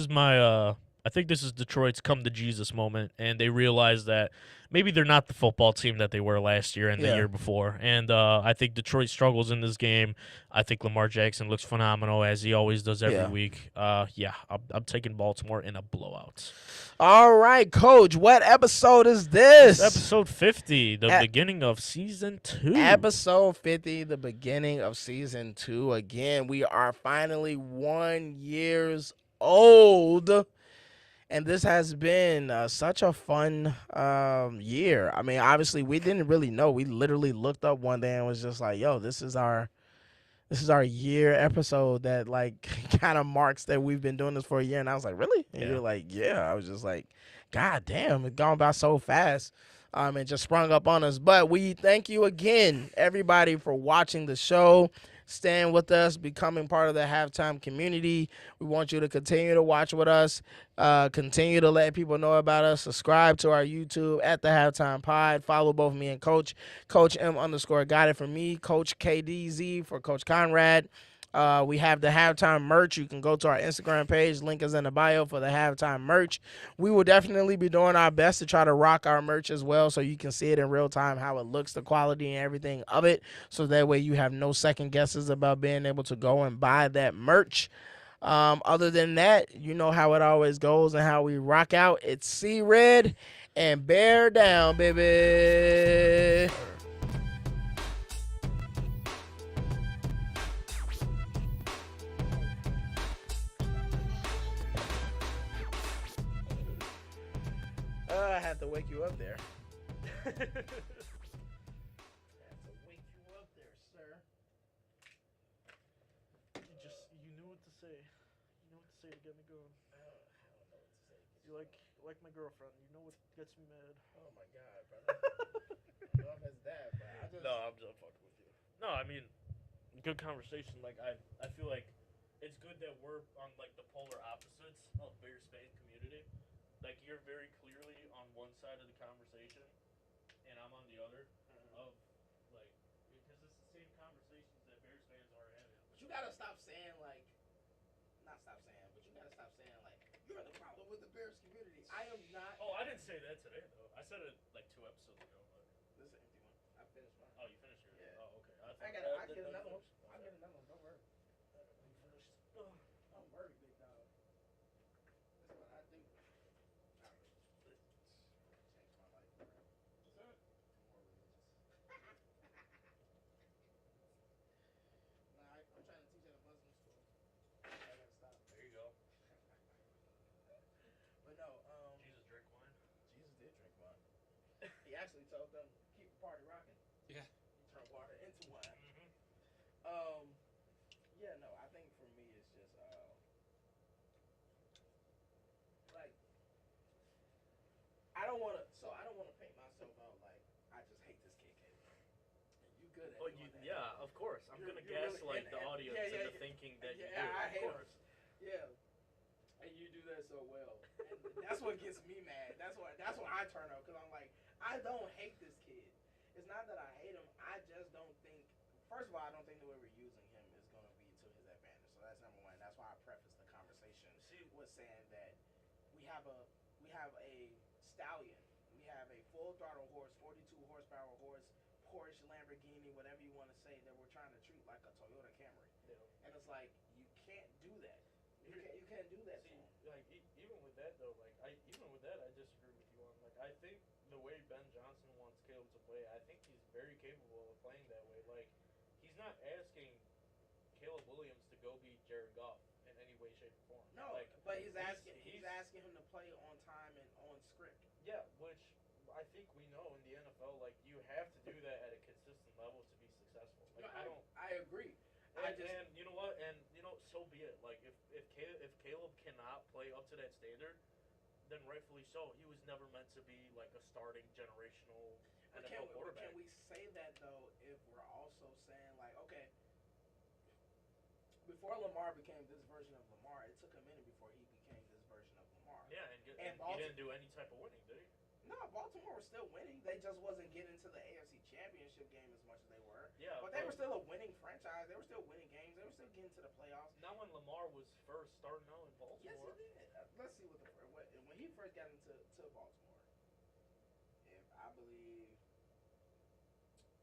C: my I think this is Detroit's come to Jesus moment, and they realize that maybe they're not the football team that they were last year and the
A: Yeah.
C: year before. And I think Detroit struggles in this game. I think Lamar Jackson looks phenomenal as he always does every
A: Yeah.
C: week. I'm taking Baltimore in a blowout.
A: All right, Coach. What episode is this?
C: It's episode 50, the
A: Ep-
C: beginning of season 2.
A: Episode 50, the beginning of season 2. Again, we are finally 1 years old. And this has been such a fun year. I mean, obviously, we didn't really know. We literally looked up one day and was just like, "Yo, this is our year episode that like kind of marks that we've been doing this for a year." And I was like, "Really?" And
C: Yeah.
A: you're like, "Yeah." I was just like, "God damn, it's gone by so fast." And just sprung up on us. But we thank you again, everybody, for watching the show, staying with us, becoming part of the halftime community. We want you to continue to watch with us, continue to let people know about us, subscribe to our YouTube at the Halftime Pod, follow both me and Coach M_got it for me, Coach KDZ for Coach Conrad. We have the halftime merch. You can go to our Instagram page. Link is in the bio for the halftime merch. We will definitely be doing our best to try to rock our merch as well so you can see it in real time, how it looks, the quality and everything of it. So that way you have no second guesses about being able to go and buy that merch. Other than that, you know how it always goes and how we rock out. It's C-Red and bear down, baby. I had to wake you up there. I had to wake you up there, sir.
C: You knew what to say. You knew what to say to get me going. You like my girlfriend. You know what gets me mad.
A: Oh my God, brother. I love his dad, but I just...
C: No, I'm just fucking with you. No, I mean, good conversation. Like I feel like it's good that we're on like the polar opposites of Bears fan community. Like you're very clearly on one side of the conversation, and I'm on the other. Of like because it's the same conversations that Bears fans are having.
A: But you gotta stop saying like... Not stop saying, but you gotta stop saying like, you're the problem with the Bears community. I am not...
C: Oh, I didn't say that today though. I said it like 2 episodes ago. But...
A: This is an empty one. I finished mine.
C: Oh, you finished yours?
A: Yeah.
C: Oh, okay.
A: I get another one. I'll get another one. Don't worry.
C: You finished?
A: Don't worry, big dog. That's what I do. Not really. Changed my life, bro. What's that? More religious. Nah, I'm trying to teach at a Muslim school. I gotta stop.
C: There you go.
A: But no,
C: Jesus drank wine.
A: Jesus did drink wine. He actually told them keep the party rocking.
D: Yeah.
A: He turned water into wine. Yeah, no, I think for me it's just like I don't want to paint myself out like I just hate this kid, Caleb. And you good at
C: Oh,
A: doing that.
C: yeah, of course. I'm
A: You're
C: gonna
A: really
C: gaslight the
A: and-
C: audience
A: yeah,
C: into thinking that you
A: yeah,
C: do.
A: I
C: Of
A: hate him.
C: course.
A: Yeah, and you do that so well. And that's what gets me mad. That's what I turn up because I'm like, I don't hate this kid. It's not that I hate him. I just don't think. First of all, I don't think the way we're using him is going to be to his advantage. So that's number one. That's why I preface the conversation with saying that we have a stallion. We have a full throttle horse, 42 horsepower horse, Porsche, Lamborghini, whatever you want to say, that we're trying to treat like a Toyota Camry.
C: Yeah.
A: And it's like you can't do that. You can't do that.
C: See, like even with that though, like I disagree with you on. Like I think the way Ben Johnson wants Caleb to play, I think he's very capable of playing that way. Like he's not asking Caleb Williams to go be Jared Goff in any way, shape, or form.
A: No,
C: like,
A: but he's asking him to play on time and on script.
C: Yeah, which I think we know in the NFL, like you have to do that at a consistent level to be successful. Like
A: I agree.
C: And you know what? And you know, so be it. Like if Caleb cannot play up to that standard, then rightfully so. He was never meant to be like a starting generational NFL quarterback.
A: Can we say that though if we're also saying like, okay, before Lamar became this version of Lamar, it took a minute before he became this version of Lamar.
C: Yeah, and he didn't do any type of winning, did he?
A: No, Baltimore was still winning. They just wasn't getting to the AFC Championship game as much as they were.
C: Yeah,
A: but they were still a winning franchise. They were still winning games. They were still getting to the playoffs.
C: Not when Lamar was first starting out in Baltimore.
A: Yes, he did. let's see when he first got into Baltimore. If I believe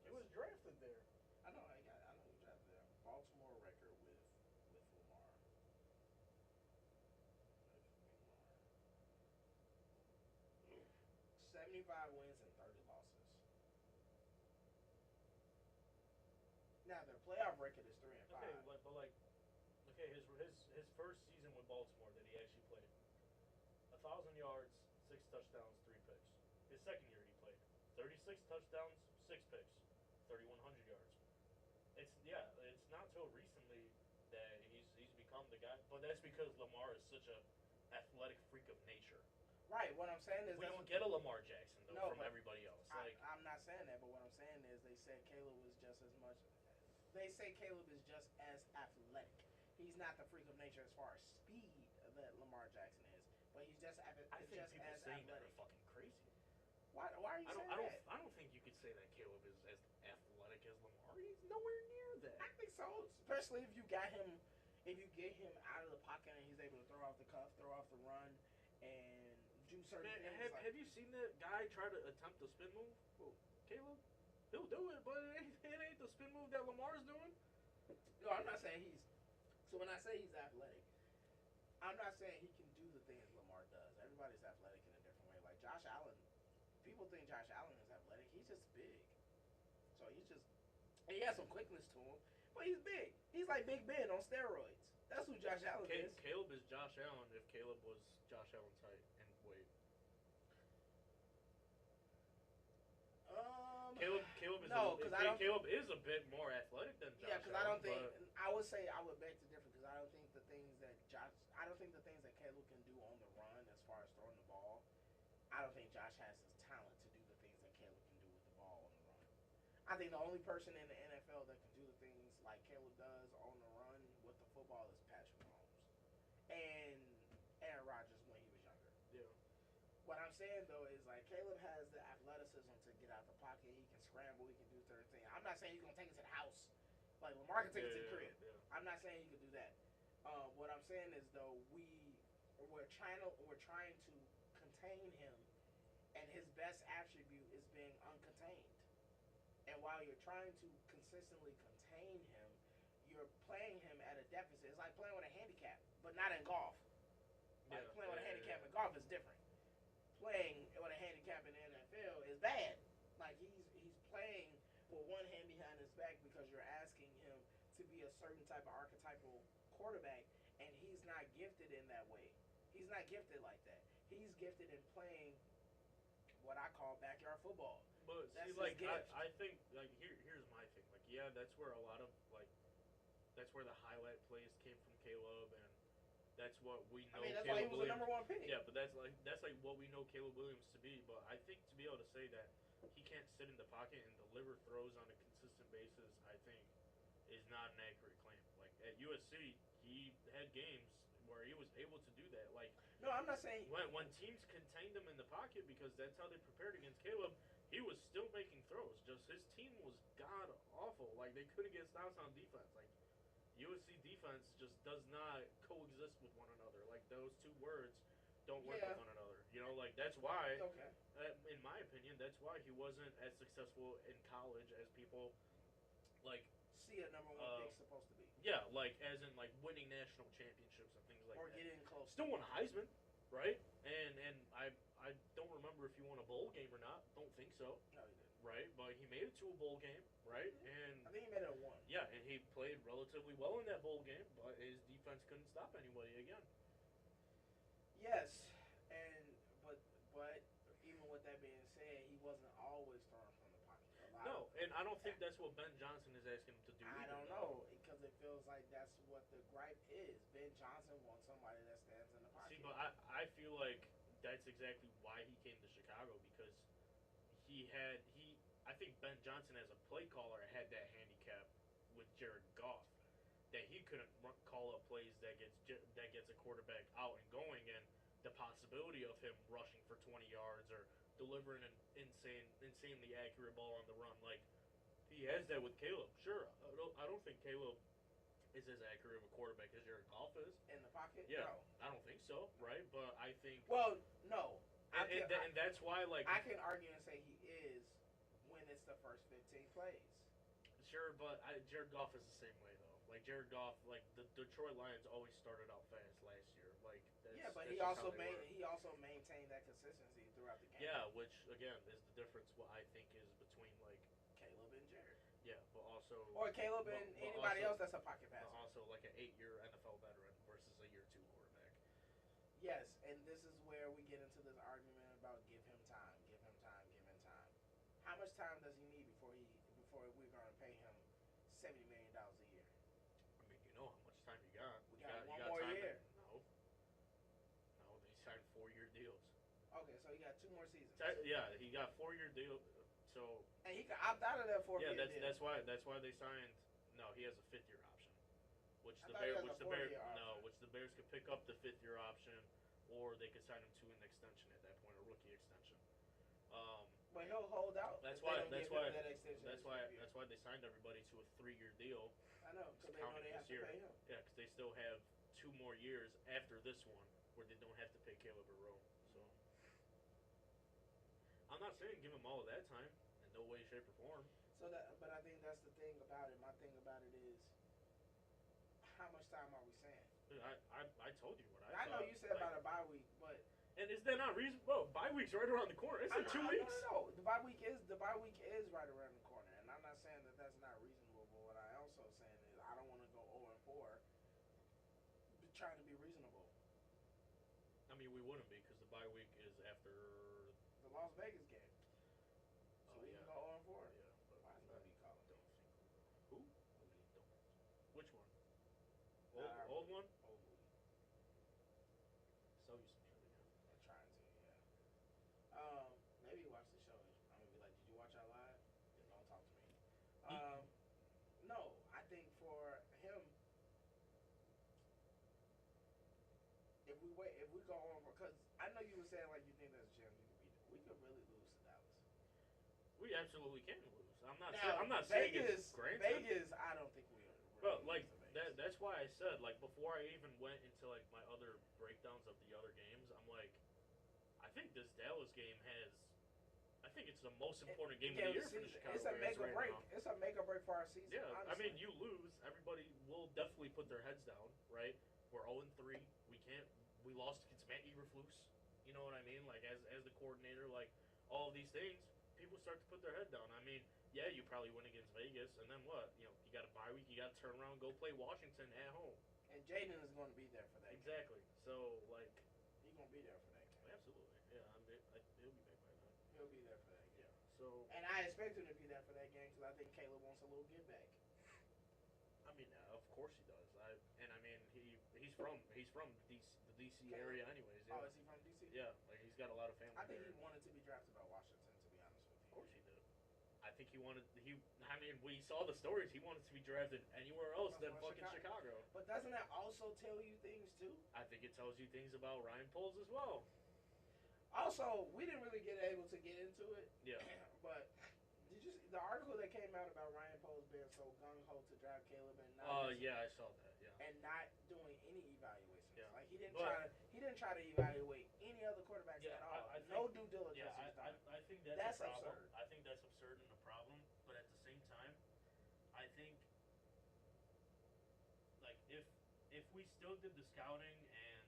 C: He was drafted there.
A: I know he drafted there. Baltimore record with Lamar. 75 wins and 30 losses. Now their playoff record is 3-5.
C: Okay, his first season with Baltimore that he actually played, 1,000 yards, 6 touchdowns, 3 picks. His second year he played, 36 touchdowns, 6 picks, 3,100 yards. It's not till recently that he's become the guy, but that's because Lamar is such a athletic freak of nature.
A: Right. What I'm saying is
C: We don't get a Lamar Jackson though
A: No,
C: from
A: but
C: everybody else.
A: I'm not saying that, but what I'm saying is they said Caleb was just as much. They say Caleb is just as athletic. He's not the freak of nature as far as speed that Lamar Jackson is, but he's just
C: I think
A: just
C: people
A: as
C: saying that are
A: athletic.
C: fucking crazy.
A: Why are you saying that?
C: I don't think you could say that Caleb is as athletic as Lamar. He's nowhere near that.
A: I think so, especially if you got him, if you get him out of the pocket and he's able to throw off the cuff, throw off the run, and do certain
C: Man,
A: things.
C: have you seen that guy try to attempt a spin move?
A: Who?
C: Caleb? He'll do it, but it ain't the spin move that Lamar's doing.
A: No, I'm not saying he's. So when I say he's athletic, I'm not saying he can do the things Lamar does. Everybody's athletic in a different way. Like Josh Allen, people think Josh Allen is athletic. He's just big. So he has some quickness to him, but he's big. He's like Big Ben on steroids. That's who Josh Allen is.
C: Caleb is Josh Allen if Caleb was Josh Allen's height and weight. Caleb is
A: no, because
C: Caleb is a bit more athletic than Josh.
A: Yeah, because I don't think I would say I would beg to differ because I don't think the things that Caleb can do on the run as far as throwing the ball, I don't think Josh has his talent to do the things that Caleb can do with the ball on the run. I think the only person in the NFL that can do the things like Caleb does on the run with the football is Patrick Mahomes and Aaron Rodgers when he was younger.
C: Yeah.
A: What I'm saying though is like Caleb has the athleticism to get out the pocket. He can scramble. He can do certain things. I'm not saying he's gonna take it to the house, like Lamar can take it to the crib.
C: Yeah.
A: I'm not saying he could do that. What I'm saying is though we're trying to contain him, and his best attribute is being uncontained. And while you're trying to consistently contain him, you're playing him at a deficit. It's like playing with a handicap, but not in golf. Like playing with a handicap in golf is different. Playing with a handicap in the NFL is bad. Like he's playing with one hand behind his back because you're asking him to be a certain type of archetypal quarterback, and he's not gifted in that way. He's not gifted like that. He's gifted in playing what I call backyard football.
C: But
A: That's
C: see, like
A: his gift.
C: I think like here's my thing. Like yeah, that's where a lot of that's where the highlight plays came from Caleb, and that's what we know.
A: I mean, that's
C: Caleb
A: why he was
C: Williams,
A: the number one pick.
C: Yeah, but that's like what we know Caleb Williams to be. But I think to be able to say that he can't sit in the pocket and deliver throws on a consistent basis, I think, is not an accurate claim. Like at USC, he had games where he was able to do that. Like
A: No, I'm not saying.
C: when teams contained him in the pocket because that's how they prepared against Caleb, he was still making throws. Just his team was god awful. Like they couldn't get stops on defense. Like USC defense just does not coexist with one another. Like those two words don't work with one another. You know, like that's why.
A: Okay.
C: In my opinion, that's why he wasn't as successful in college as people like.
A: See a number one pick supposed to be.
C: Yeah, like as in like winning national championships and things like
A: Or
C: that.
A: getting close.
C: Still won a Heisman, right? And I don't remember if he won a bowl game or not. Don't think so.
A: No, he didn't.
C: Right, but he made it to a bowl game, right? And
A: I think he made it a one.
C: yeah, and he played relatively well in that bowl game, but his defense couldn't stop anybody again.
A: Yes, and but even with that being said, he wasn't always throwing from the pocket.
C: No, and I don't think that's what Ben Johnson is asking him to do.
A: I
C: either,
A: don't
C: though.
A: know because it feels like that's what the gripe is. Ben Johnson wants somebody that stands in the pocket.
C: See, but I feel like that's exactly why he came to Chicago because I think Ben Johnson as a play caller had that handicap with Jared Goff that he couldn't call up plays that gets a quarterback out and going, and the possibility of him rushing for 20 yards or delivering an insanely accurate ball on the run. Like he has that with Caleb. Sure, I don't think Caleb is as accurate of a quarterback as Jared Goff is.
A: in the pocket.
C: Yeah,
A: No.
C: I don't think so, right? But I think,
A: Well, no.
C: and that's why, like,
A: I can argue and say he is when it's the first 15 plays.
C: sure, but Jared Goff is the same way though. Like Jared Goff, like the Detroit Lions always started out fast last year. Like
A: Yeah, but
C: that's
A: he
C: just how
A: also
C: they were.
A: he also maintained that consistency throughout the game.
C: Yeah, which again is the difference. What I think is between like
A: Caleb and Jared,
C: yeah, but also
A: or Caleb
C: but-
A: and
C: but
A: anybody
C: also-
A: else that's a pocket
C: but
A: passer.
C: also like an 8-year NFL veteran versus a year 2 quarterback.
A: Yes, and this is where we get into this argument about give him time, give him time, give him time. How much time does he need before we're going to pay him $70 million a year?
C: I mean, you know how much time you got.
A: We
C: You
A: got
C: you
A: one more
C: time
A: year.
C: No, they signed 4-year deals.
A: Okay, so he got 2 more seasons,
C: Yeah, he got 4-year deal. So
A: and he can opt out of that 4
C: yeah,
A: year
C: that's
A: deal.
C: that's why they signed. No, he has a 5th-year option, which
A: I
C: the
A: thought he
C: Bears,
A: has a
C: which the Bears,
A: 4-year
C: no,
A: option.
C: which the Bears could pick up the 5th-year option, or they could sign him to an extension at that point, a rookie extension.
A: But he'll hold out.
C: That's
A: if they
C: why.
A: don't
C: That's
A: give him
C: why.
A: that extension
C: That's
A: this
C: why.
A: year.
C: That's why they signed everybody to a 3-year deal.
A: I know, because they know
C: counting
A: they have
C: this
A: to
C: year.
A: pay him.
C: Yeah, because they still have 2 more years after this one where they don't have to pay Caleb or Rowe. So I'm not saying give him all of that time in no way, shape, or form.
A: So that, but I think that's the thing about it. My thing about it is, how much time are we saying?
C: I told you what I
A: I know
C: thought,
A: you said
C: like,
A: about a bye week, but
C: and is that not reasonable? Well, bye week's right around the corner. It's in 2 weeks.
A: No. The bye week is right around the corner, and I'm not saying that that's not reasonable. But what I also saying is I don't want to go 0-4, trying to be reasonable.
C: I mean, we wouldn't be because the bye week is after.
A: The Las Vegas game, so
C: Oh,
A: we
C: yeah.
A: can go 0-4.
C: Yeah, but
A: Why is nobody calling?
C: don't think we will. Who? Don't. Which one?
A: Nah,
C: Old one?
A: Old movie.
C: So you some trivia.
A: I'm trying to, yeah. Maybe watch the show. I'm gonna be like, did you watch our live? Then don't talk to me. No, I think for him, if we go on, because I know you were saying like you think there's a chance we could beat it. We could really lose to Dallas.
C: We absolutely can lose. I'm not.
A: Now,
C: I'm not saying
A: Vegas,
C: it's granted.
A: Vegas, I don't think we.
C: But like that's why I said like before I even went into like my other breakdowns of the other games, I'm like, I think this Dallas game has. I think it's the most important game of the year for the Chicago
A: It's a
C: Bears
A: make or
C: right
A: break.
C: now.
A: It's a make or break for our season.
C: Yeah,
A: honestly.
C: I mean, you lose, everybody will definitely put their heads down, right? We're 0-3. We lost against Matt Eberflus. You know what I mean? Like as the coordinator, like all of these things, people start to put their head down. I mean, yeah, you probably win against Vegas, and then what? You know, you got a bye week, you got to turn around, go play Washington at home.
A: And Jaden is going to be there for that.
C: Exactly. So like,
A: He's going to be there for that game.
C: absolutely, yeah. He'll be back by then.
A: He'll be there for that game.
C: Yeah. So
A: And I expect him to be there for that game because I think Caleb wants a little give back.
C: I mean, of course he does. I mean he's from the DC area anyways. Yeah.
A: Oh, is he from DC?
C: Yeah, like he's got a lot of family
A: I think
C: there.
A: he wanted to be drafted by Washington, to be honest with
C: Of
A: you.
C: course he did. I think I mean, we saw the stories. He wanted to be drafted anywhere else than
A: Before
C: fucking Chicago.
A: But doesn't that also tell you things too?
C: I think it tells you things about Ryan Poles as well.
A: Also, we didn't really get able to get into it.
C: Yeah.
A: But did you see the article that came out about Ryan Poles being so gung ho to draft Caleb and not
C: Yeah, I saw that. Yeah.
A: and not doing any evaluations?
C: Yeah.
A: Like he didn't
C: But-
A: try to evaluate any other quarterbacks
C: Yeah,
A: at all.
C: I think-
A: No due diligence.
C: Yeah,
A: was done.
C: I think
A: That's
C: a problem.
A: absurd.
C: I think that's absurd and a problem. But at the same time, I think like if we still did the scouting and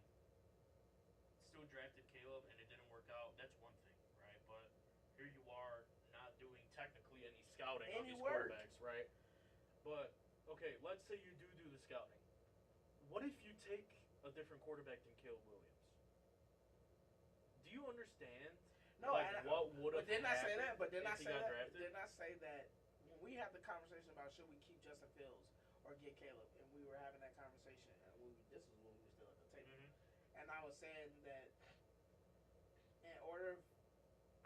C: still drafted Caleb and it didn't work out, that's one thing, right? But here you are not doing technically any scouting on
A: Any
C: these
A: work.
C: quarterbacks, right? But okay, let's say you do the scouting. What if you take a different quarterback than Caleb Williams? Do you understand?
A: No,
C: like,
A: and
C: what would have
A: But didn't I say
C: happened
A: that? But didn't I
C: if he
A: say
C: got
A: that?
C: drafted?
A: Didn't I say that when we had the conversation about should we keep Justin Fields or get Caleb, and we were having that conversation, and this is when we were still at the table,
C: Mhm.
A: and I was saying that in order,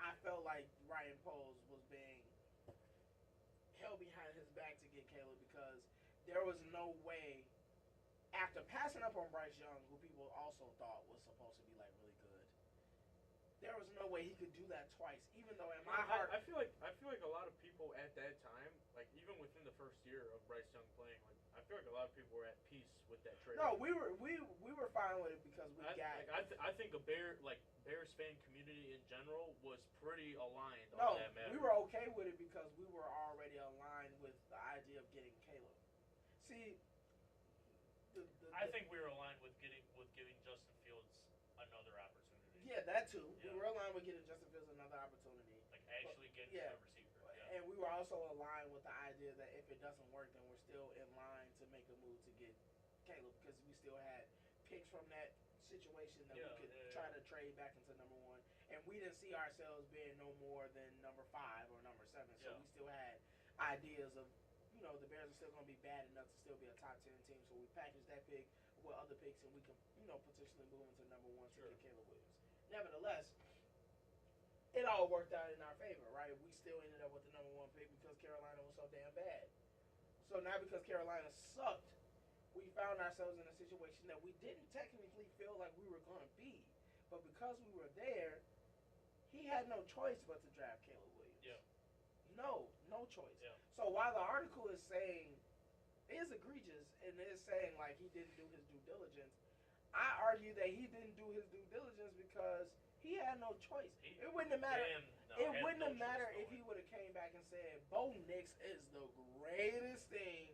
A: I felt like Ryan Poles was being held behind his back to get Caleb because there was no way. After passing up on Bryce Young, who people also thought was supposed to be like really good, there was no way he could do that twice. Even though in my heart,
C: I feel like a lot of people at that time, like even within the first year of Bryce Young playing, like I feel like a lot of people people were at peace with that trade.
A: No, we were fine with it because we got.
C: I think Bears fan community in general was pretty aligned on
A: No,
C: that matter.
A: we were okay with it because we were already aligned with the idea of getting Caleb. See,
C: I think we were aligned with giving Justin Fields another opportunity.
A: Yeah, that too.
C: Yeah.
A: We were aligned with getting Justin Fields another opportunity.
C: Like actually getting
A: yeah.
C: to the receiver. Yeah.
A: And we were also aligned with the idea that if it doesn't work, then we're still in line to make a move to get Caleb because we still had picks from that situation that we could try to trade back into number 1. And we didn't see ourselves being no more than number 5 or number 7. So we still had ideas of, the Bears are still going to be bad enough to still be a top 10 team. So we packaged that pick with other picks and we can, potentially move into number 1 to get Caleb Williams. Nevertheless, it all worked out in our favor, right? We still ended up with the number 1 pick because Carolina was so damn bad. So now because Carolina sucked, we found ourselves in a situation that we didn't technically feel like we were going to be. But because we were there, he had no choice but to draft Caleb Williams.
C: Yeah.
A: No choice.
C: Yeah.
A: So while the article is egregious and is saying like he didn't do his due diligence, I argue that he didn't do his due diligence because he had no choice. It wouldn't have mattered. It wouldn't have mattered if he would have came back and said, Bo Nix is the greatest thing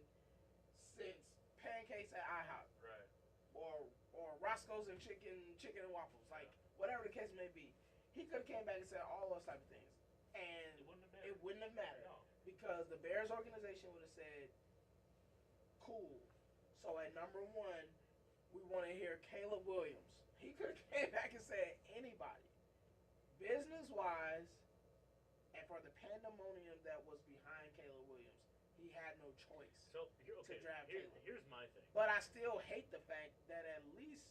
A: since pancakes at IHOP.
C: Right.
A: Or Roscoe's and chicken and waffles. Like, whatever the case may be. He could have came back and said all those type of things. And it wouldn't have mattered.
C: No.
A: Because the Bears organization would have said, cool. So at number 1, we want to hear Caleb Williams. He could have came back and said anybody. Business-wise, and for the pandemonium that was behind Caleb Williams, he had no choice to draft Caleb.
C: Here's my thing.
A: But I still hate the fact that at least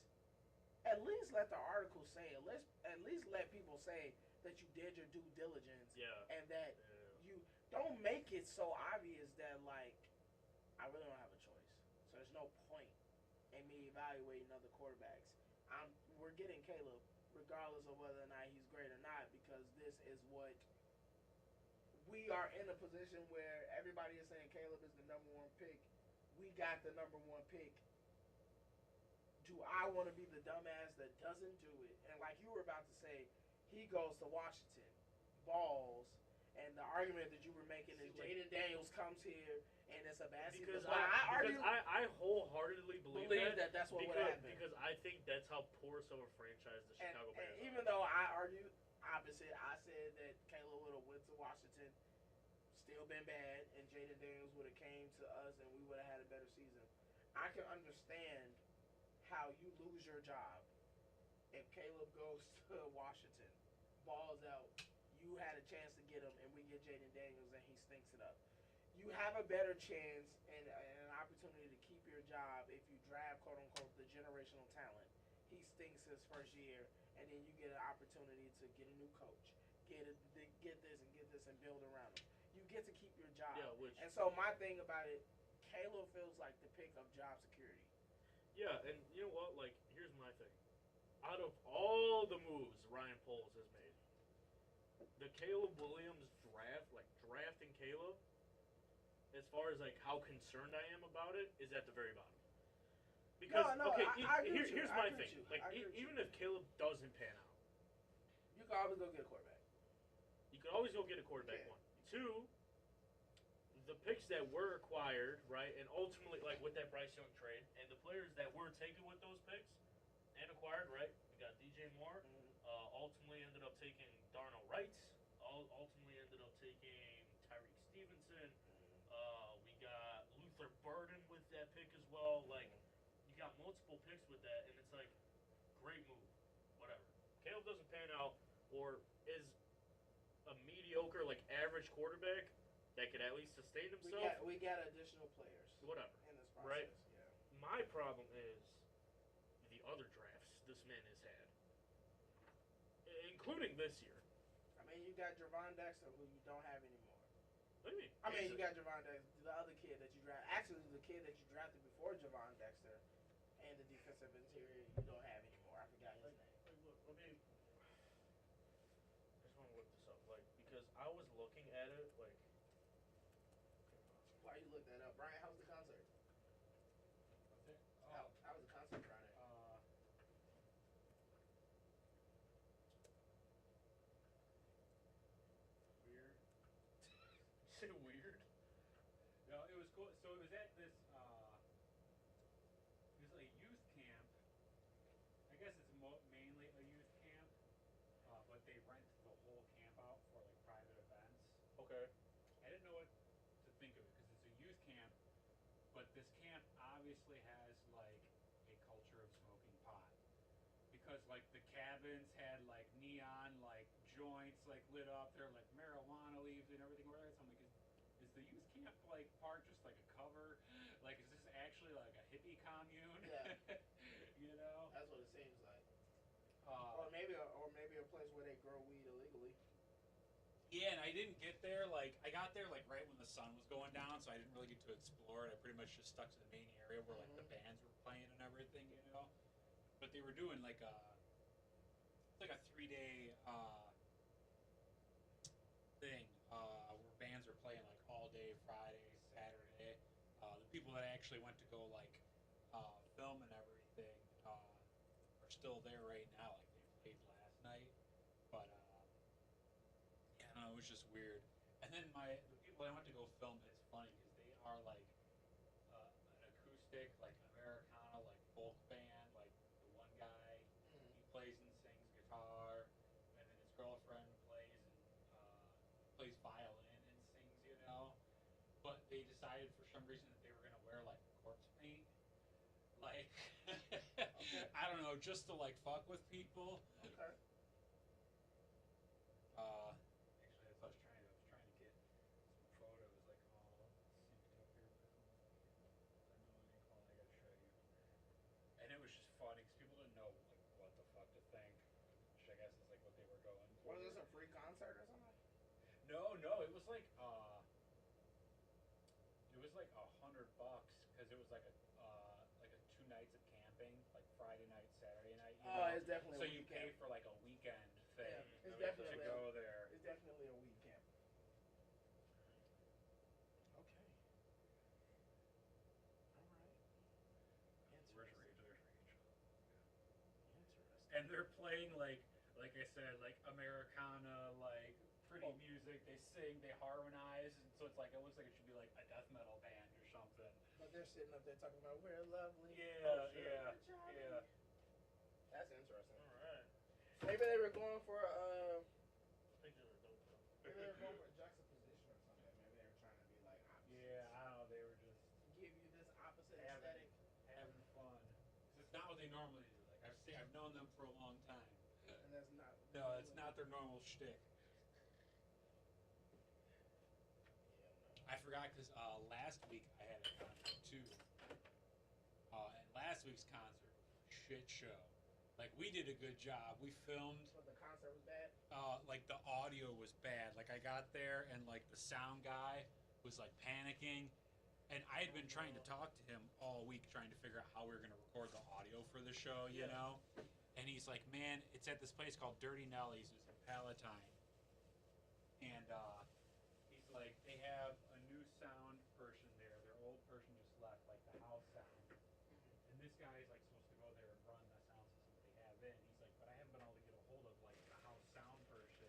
A: let the article say it. At least let people say that you did your due diligence.
C: Yeah.
A: And that you don't make it so obvious that, like, I really don't have a choice. So there's no point in me evaluating other quarterbacks. We're getting Caleb regardless of whether or not he's great or not because this is what we are in a position where everybody is saying Caleb is the number 1 pick. We got the number 1 pick. Do I want to be the dumbass that doesn't do it? And like you were about to say, he goes to Washington, balls, and the argument that you were making is Jaden Daniels comes here and it's a bad season.
C: Because I wholeheartedly believe that
A: that's what would happen.
C: Because I think that's how porous of a franchise the Chicago Bears are.
A: Even though I argued opposite, I said that Caleb would have went to Washington, still been bad, and Jaden Daniels would have came to us and we would have had a better season. I can understand how you lose your job if Caleb goes to Washington, balls out, you had a chance to get him, and we get Jaden Daniels and he stinks it up. You have a better chance and an opportunity to keep your job if you draft, quote-unquote, the generational talent. He stinks his first year, and then you get an opportunity to get a new coach, get this and build around him. You get to keep your job.
C: Yeah,
A: and so my thing about it, Caleb feels like the pick of job security.
C: Yeah, and you know what? Like, here's my thing. Out of all the moves Ryan Poles has made, the Caleb Williams draft, like drafting Caleb, as far as like how concerned I am about it, is at the very bottom. Because here's my thing. Like even if Caleb doesn't pan out,
A: you can always go get a quarterback.
C: You can always go get a quarterback. 1, 2. The picks that were acquired, right, and ultimately like with that Bryce Young trade, and the players that were taken with those picks and acquired, right? We got DJ Moore. Ultimately ended up taking Darnell Wright. Ultimately ended up taking Tyreek Stevenson. We got Luther Burden with that pick as well. Like, you got multiple picks with that, and it's like, great move. Whatever. Caleb doesn't pan out or is a mediocre, like, average quarterback that could at least sustain himself.
A: We got additional players.
C: Whatever.
A: In this process,
C: right?
A: Yeah.
C: My problem is the other drafts this man has had, including this year.
A: I mean, you got Javon Dexter, who you don't have anymore.
C: What do you mean?
A: I mean, you got Javon Dexter, the other kid that you drafted. Actually, the kid that you drafted before Javon Dexter and the defensive interior you don't have anymore. I forgot his name.
C: Look, let me. I just want to look this up, like, because I was looking at it, like.
A: Why you look that up, Brian? How's the concert?
D: cool. So it was at this. It was a youth camp. I guess it's mainly a youth camp, but they rent the whole camp out for like private events.
C: Okay.
D: I didn't know what to think of it because it's a youth camp, but this camp obviously has like a culture of smoking pot. Because like the cabins had like neon like joints like lit up, they're like marijuana leaves and everything. Where so I'm like, is the youth camp like part just like a cover? Like, is this actually like a hippie commune?
A: Yeah.
D: You know.
A: That's what it seems like.
D: Uh,
A: Or maybe a place where they grow weed illegally.
D: Yeah, and I didn't get there, like, I got there, like, right when the sun was going down, so I didn't really get to explore it. I pretty much just stuck to the main area where, like, the bands were playing and everything, you know? But they were doing, like, a 3-day, thing, where bands were playing, like, all day, Friday, Saturday. The people that actually went to go, like, film and everything, are still there right now, like, they played last night. But, yeah, no, it was just weird. And then the people I went to go film, it's funny because they are like an acoustic, like Americana, like folk band. Like the one guy, he plays and sings guitar, and then his girlfriend plays violin and sings, you know. But they decided for some reason that they were gonna wear like corpse paint, like
A: Okay.
D: I don't know, just to like fuck with people.
A: Okay.
D: Actually, I was trying to get some photos like all synced up here, but I know what you call it. I gotta show you. And it was just funny because people didn't know like what the fuck to think, which I guess is like what they were going for.
A: Was this a free concert or something?
D: No, it was like $100 because it was like a 2 nights of camping, like Friday night, Saturday night. You know?
A: It's definitely
D: so
A: a
D: you
A: weekend.
D: pay for like a weekend thing
A: Yeah, it's
D: to
A: definitely
D: go there.
A: It's definitely a weed camp. Okay. All right.
D: Where's
A: Interesting.
D: Rachel? There's Rachel.
A: Interesting.
D: And they're playing like I said, like Americana, like pretty music. They sing, they harmonize, and so it's like it looks like it should be like a death metal band or something.
A: But they're sitting up there talking about we're lovely.
D: Yeah,
A: Oh, sure,
D: yeah,
A: we're Johnny.
D: yeah.
A: That's interesting.
C: Alright.
A: Maybe they were going for
C: Pictures are dope though.
A: maybe they were going for juxtaposition or something. Maybe they were trying to be like opposites.
D: Yeah, I don't know. They were just
A: Give you this opposite
D: having,
A: aesthetic.
D: having fun. 'Cause it's not what they normally do. Like I've known them for a long time.
A: And that's not.
D: No, it's not their normal shtick.
A: Yeah, no.
D: I forgot because last week I had a concert too. And last week's concert was a shit show. Like we did a good job. We filmed.
A: But the concert was bad.
D: Like the audio was bad. Like I got there and like the sound guy was like panicking, and I had been trying to talk to him all week, trying to figure out how we were gonna record the audio for the show, you know. And he's like, "Man, it's at this place called Dirty Nelly's. It's in Palatine." And he's like, they have a new sound person there. Their old person just left, like the house sound. And this guy is like supposed to go there and run the sound system that they have in. He's like, but I haven't been able to get a hold of like the house sound person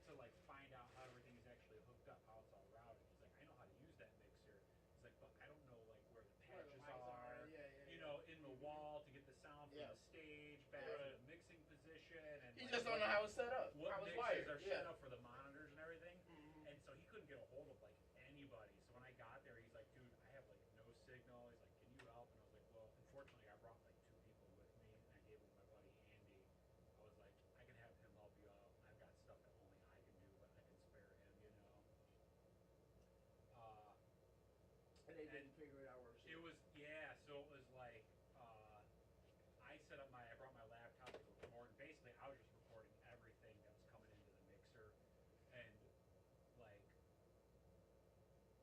D: to like find out how everything is actually hooked up, how it's all routed. He's like, I know how to use that mixer. He's like, but I don't know like where the
A: Where the
D: patches
A: mics
D: are.
A: Yeah,
D: You know, in the wall to get the sound from
A: Yeah.
D: the stage back to the mixing position. And
A: He
D: like,
A: just don't know how it's set up.
D: what
A: How it's
D: mixers
A: wired.
D: are set up for the monitors and everything.
A: Mhm.
D: And so he couldn't get a hold of like anybody. So when I got there, he's like, dude, I have like no signal. He's like, can you help? And I was like, well, unfortunately, I brought like 2 people with me, and I gave him my buddy Andy. I was like, I can have him help you out. I've got stuff that only I can do, but I can spare him, you know.
A: And they didn't figure it out where
D: It was so it was like I brought my laptop to record. Basically, I was just recording everything that was coming into the mixer, and like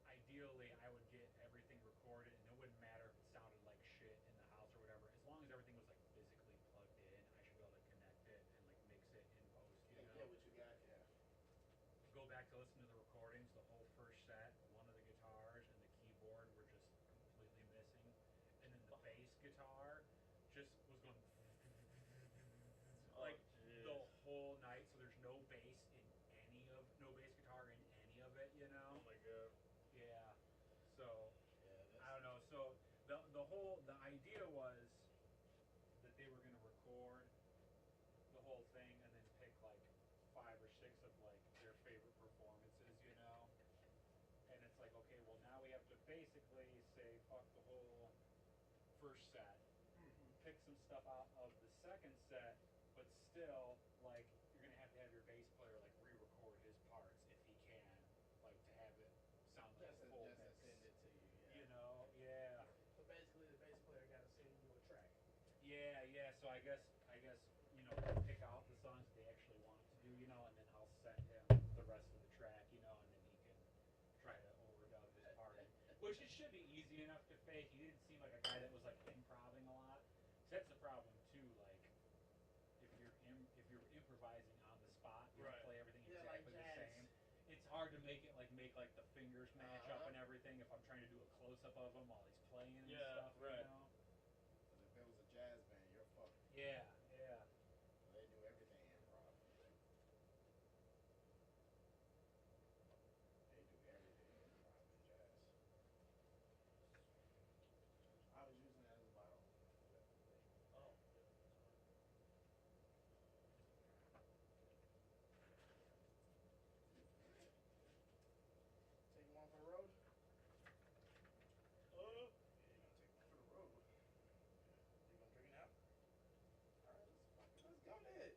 D: ideally I would get everything recorded, and it wouldn't matter if it sounded like shit in the house or whatever. As long as everything was like physically plugged in, I should be able to connect it and like mix it in post. You know?
A: get what you got. Yeah.
D: Go back to listen to the recordings, the whole first set, one of the guitars and the keyboard were just completely missing. And then the bass guitar just was going like the whole night, so there's no bass guitar in any of it, you know?
C: Oh my god.
D: Yeah. So the idea was that they were going to record the whole thing and then pick like 5 or 6 of like their favorite performances, you know. And it's like, okay, well now we have to basically say fuck the whole first set, pick some stuff out of the second set, but still like you're gonna have your bass player like re-record his parts if he can, like to have it sound like a full mix.
A: Send it to you. Yeah.
D: You know, yeah.
A: So basically, the bass player got to send you a track.
D: Yeah, yeah. So I guess you know they'll pick out the songs they actually want to do, you know, and then I'll set him the rest of the track, you know, and then he can try to overdub his part, which it should be easy enough to fake. He didn't seem like a guy that was like improvising a lot. So that's the problem too. Like if you're improvising on the spot, you
C: Right.
D: play everything
A: Yeah,
D: exactly
A: like
D: the
A: jazz.
D: same. It's hard to make it like the fingers match up and everything if I'm trying to do a close up of him while he's playing and
C: Yeah,
D: stuff.
C: right.
D: You know?
E: Because if it was a jazz band, you're fucked.
D: Yeah, yeah.
E: They do everything improv. They do everything improv in jazz.
A: I was using that as a bottle.
C: Oh.
A: Take one for the road.
E: Yeah, you're gonna take one for the road.
A: You gonna drink it now?
E: All right, let's go then.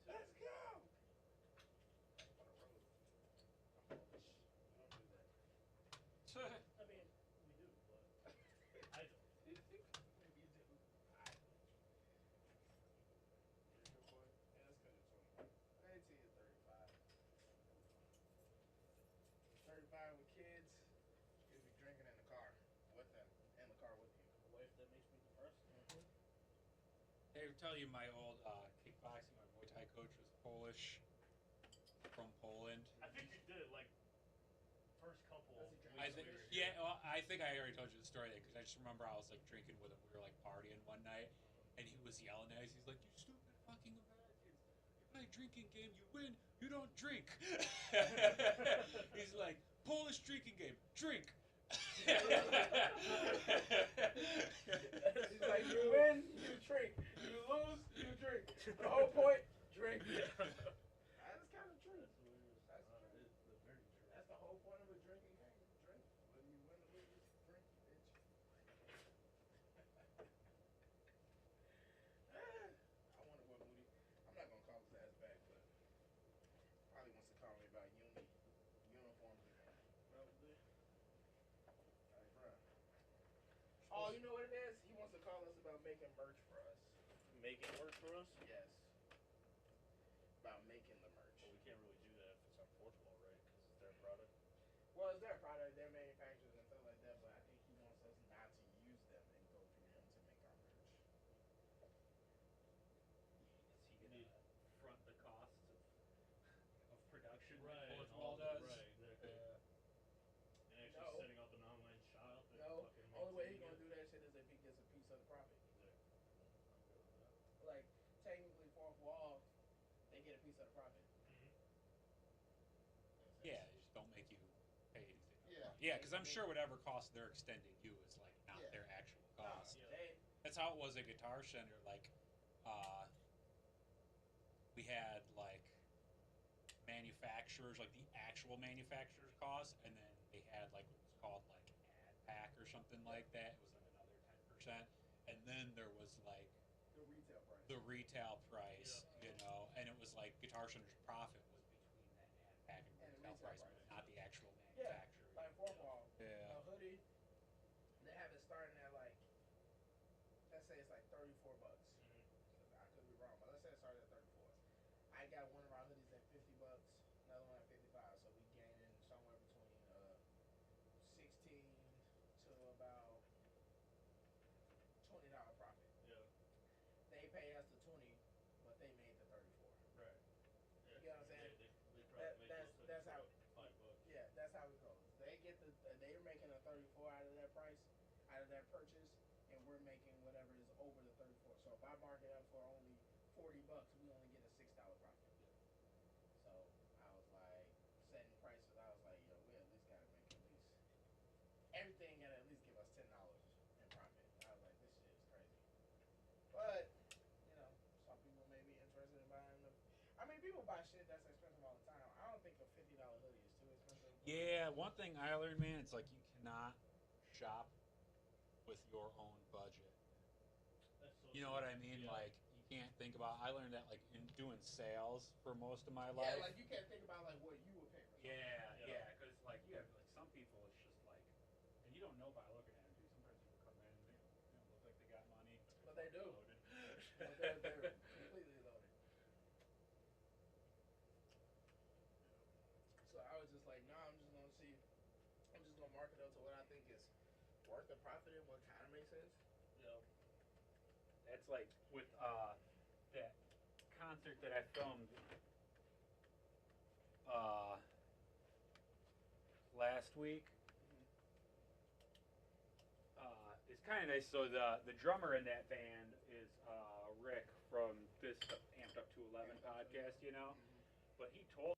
E: Let's go. For the road. I'm Polish. We don't do that.
C: I mean, we do, but I don't.
E: Maybe you do. You're a good boy. Yeah, let's go to 21. I 18 is 35.
A: 35 with kids. You'll be drinking in the car.
E: With them. In the car with you.
C: A wife that makes me depressed.
D: They would tell you my old kickboxing, my Muay Thai coach was Polish, from Poland.
C: I think you did like first couple.
A: Does he drink?
D: I
C: weeks
D: think,
C: we were
D: yeah,
C: here.
D: well, I think I already told you the story there because I just remember I was like drinking with him. We were like partying one night, and he was yelling at us. He's like, "You stupid fucking Americans! You play a drinking game, you win. You don't drink." He's like, "Polish drinking game, drink."
A: He's like, you win, you drink. You lose, you drink. The whole point, drink.
E: That's kind of true.
C: That's true. Very true.
E: That's the whole point of a drinking game. Drink. Whether you win or lose, drink, bitch. I wonder what Moody. I'm not gonna call his ass back, but probably wants to call me about uniforms again.
A: Probably.
E: Like, bruh.
A: Oh, you know what it is? He wants to call us about making merch for us.
C: Make it work for us.
E: Yes. About making the merch.
C: Well, we can't really do that if it's on fourth wall, right? Because it's their product.
A: Well, it's their product, their manufacturers and stuff like that, but I think he wants us not to use them and go through him to make our merch.
D: Is he gonna front the costs of production?
C: Right,
D: like
C: and all
D: Portugal
C: the-
D: does?
C: right, exactly. And actually
A: No.
C: setting up an online shop. And
A: No,
C: fucking
A: only way he's
C: maintaining
A: gonna do that shit is if he gets a piece of the profit.
C: it. I'm good with that.
A: Like, technically, fourth wall, they get a piece of the profit.
D: Yeah, they just don't make you pay anything.
E: Yeah.
D: Yeah, because I'm sure whatever cost they're extending you is like not
E: Yeah.
D: their actual cost.
C: Yeah.
A: They,
D: That's how it was at Guitar Center. Like, we had like manufacturers, like the actual manufacturer's cost, and then they had like what was called like ad pack or something like that. It was like another 10%, and then there was like
E: The retail price.
D: the retail price, you know, and it was like Guitar Center's profit was between that ad pack and
E: And the
D: retail
E: retail
D: price,
E: price.
D: but not the actual
A: yeah,
D: manufacturer.
A: like fourth wall,
D: Yeah.
A: a hoodie, they have it starting at like, let's say it's like $34. I could be wrong, but let's say it started at 34. I got one of our hoodies at $50, another one at 55, so we gaining somewhere between 16 to about $20 profit.
C: Yeah.
A: They pay us the 20, but they made the 34.
C: Right. Yeah.
A: You know what I'm saying?
C: They probably make
A: That's-
C: those
A: that's
C: things
A: how-
C: for $5.
A: Yeah, that's how it goes. They get they're making a 34 out of that price, out of that purchase, and we're making whatever is over the 34. So if I mark it up for only $40, we only get a $6 profit. So I was like setting prices. I was like, yo, we at least gotta make at least everything gotta at least give us $10 in profit. I was like, this
D: Yeah, one thing I learned, man, it's like you cannot shop with your own budget. You know what I mean?
C: Yeah.
D: Like you can't think about. I learned that like in doing sales for most of my
A: Yeah,
D: life.
A: like you can't think about like what you would pay for.
D: Yeah,
C: Yeah.
D: yeah, because like you have like some people, it's just like, and you don't know by looking at them too. Sometimes people come in and they don't look like they got money,
A: But they do.
D: loaded.
A: But they're completely loaded. So I was just like, nah, I'm just gonna see. I'm just gonna mark it up to what I think is worth the profit and what kind of makes sense.
C: Yeah.
D: That's like with that concert that I filmed last week. It's kind of nice. So the drummer in that band is Rick from this Amped Up to 11 podcast, you know. But he told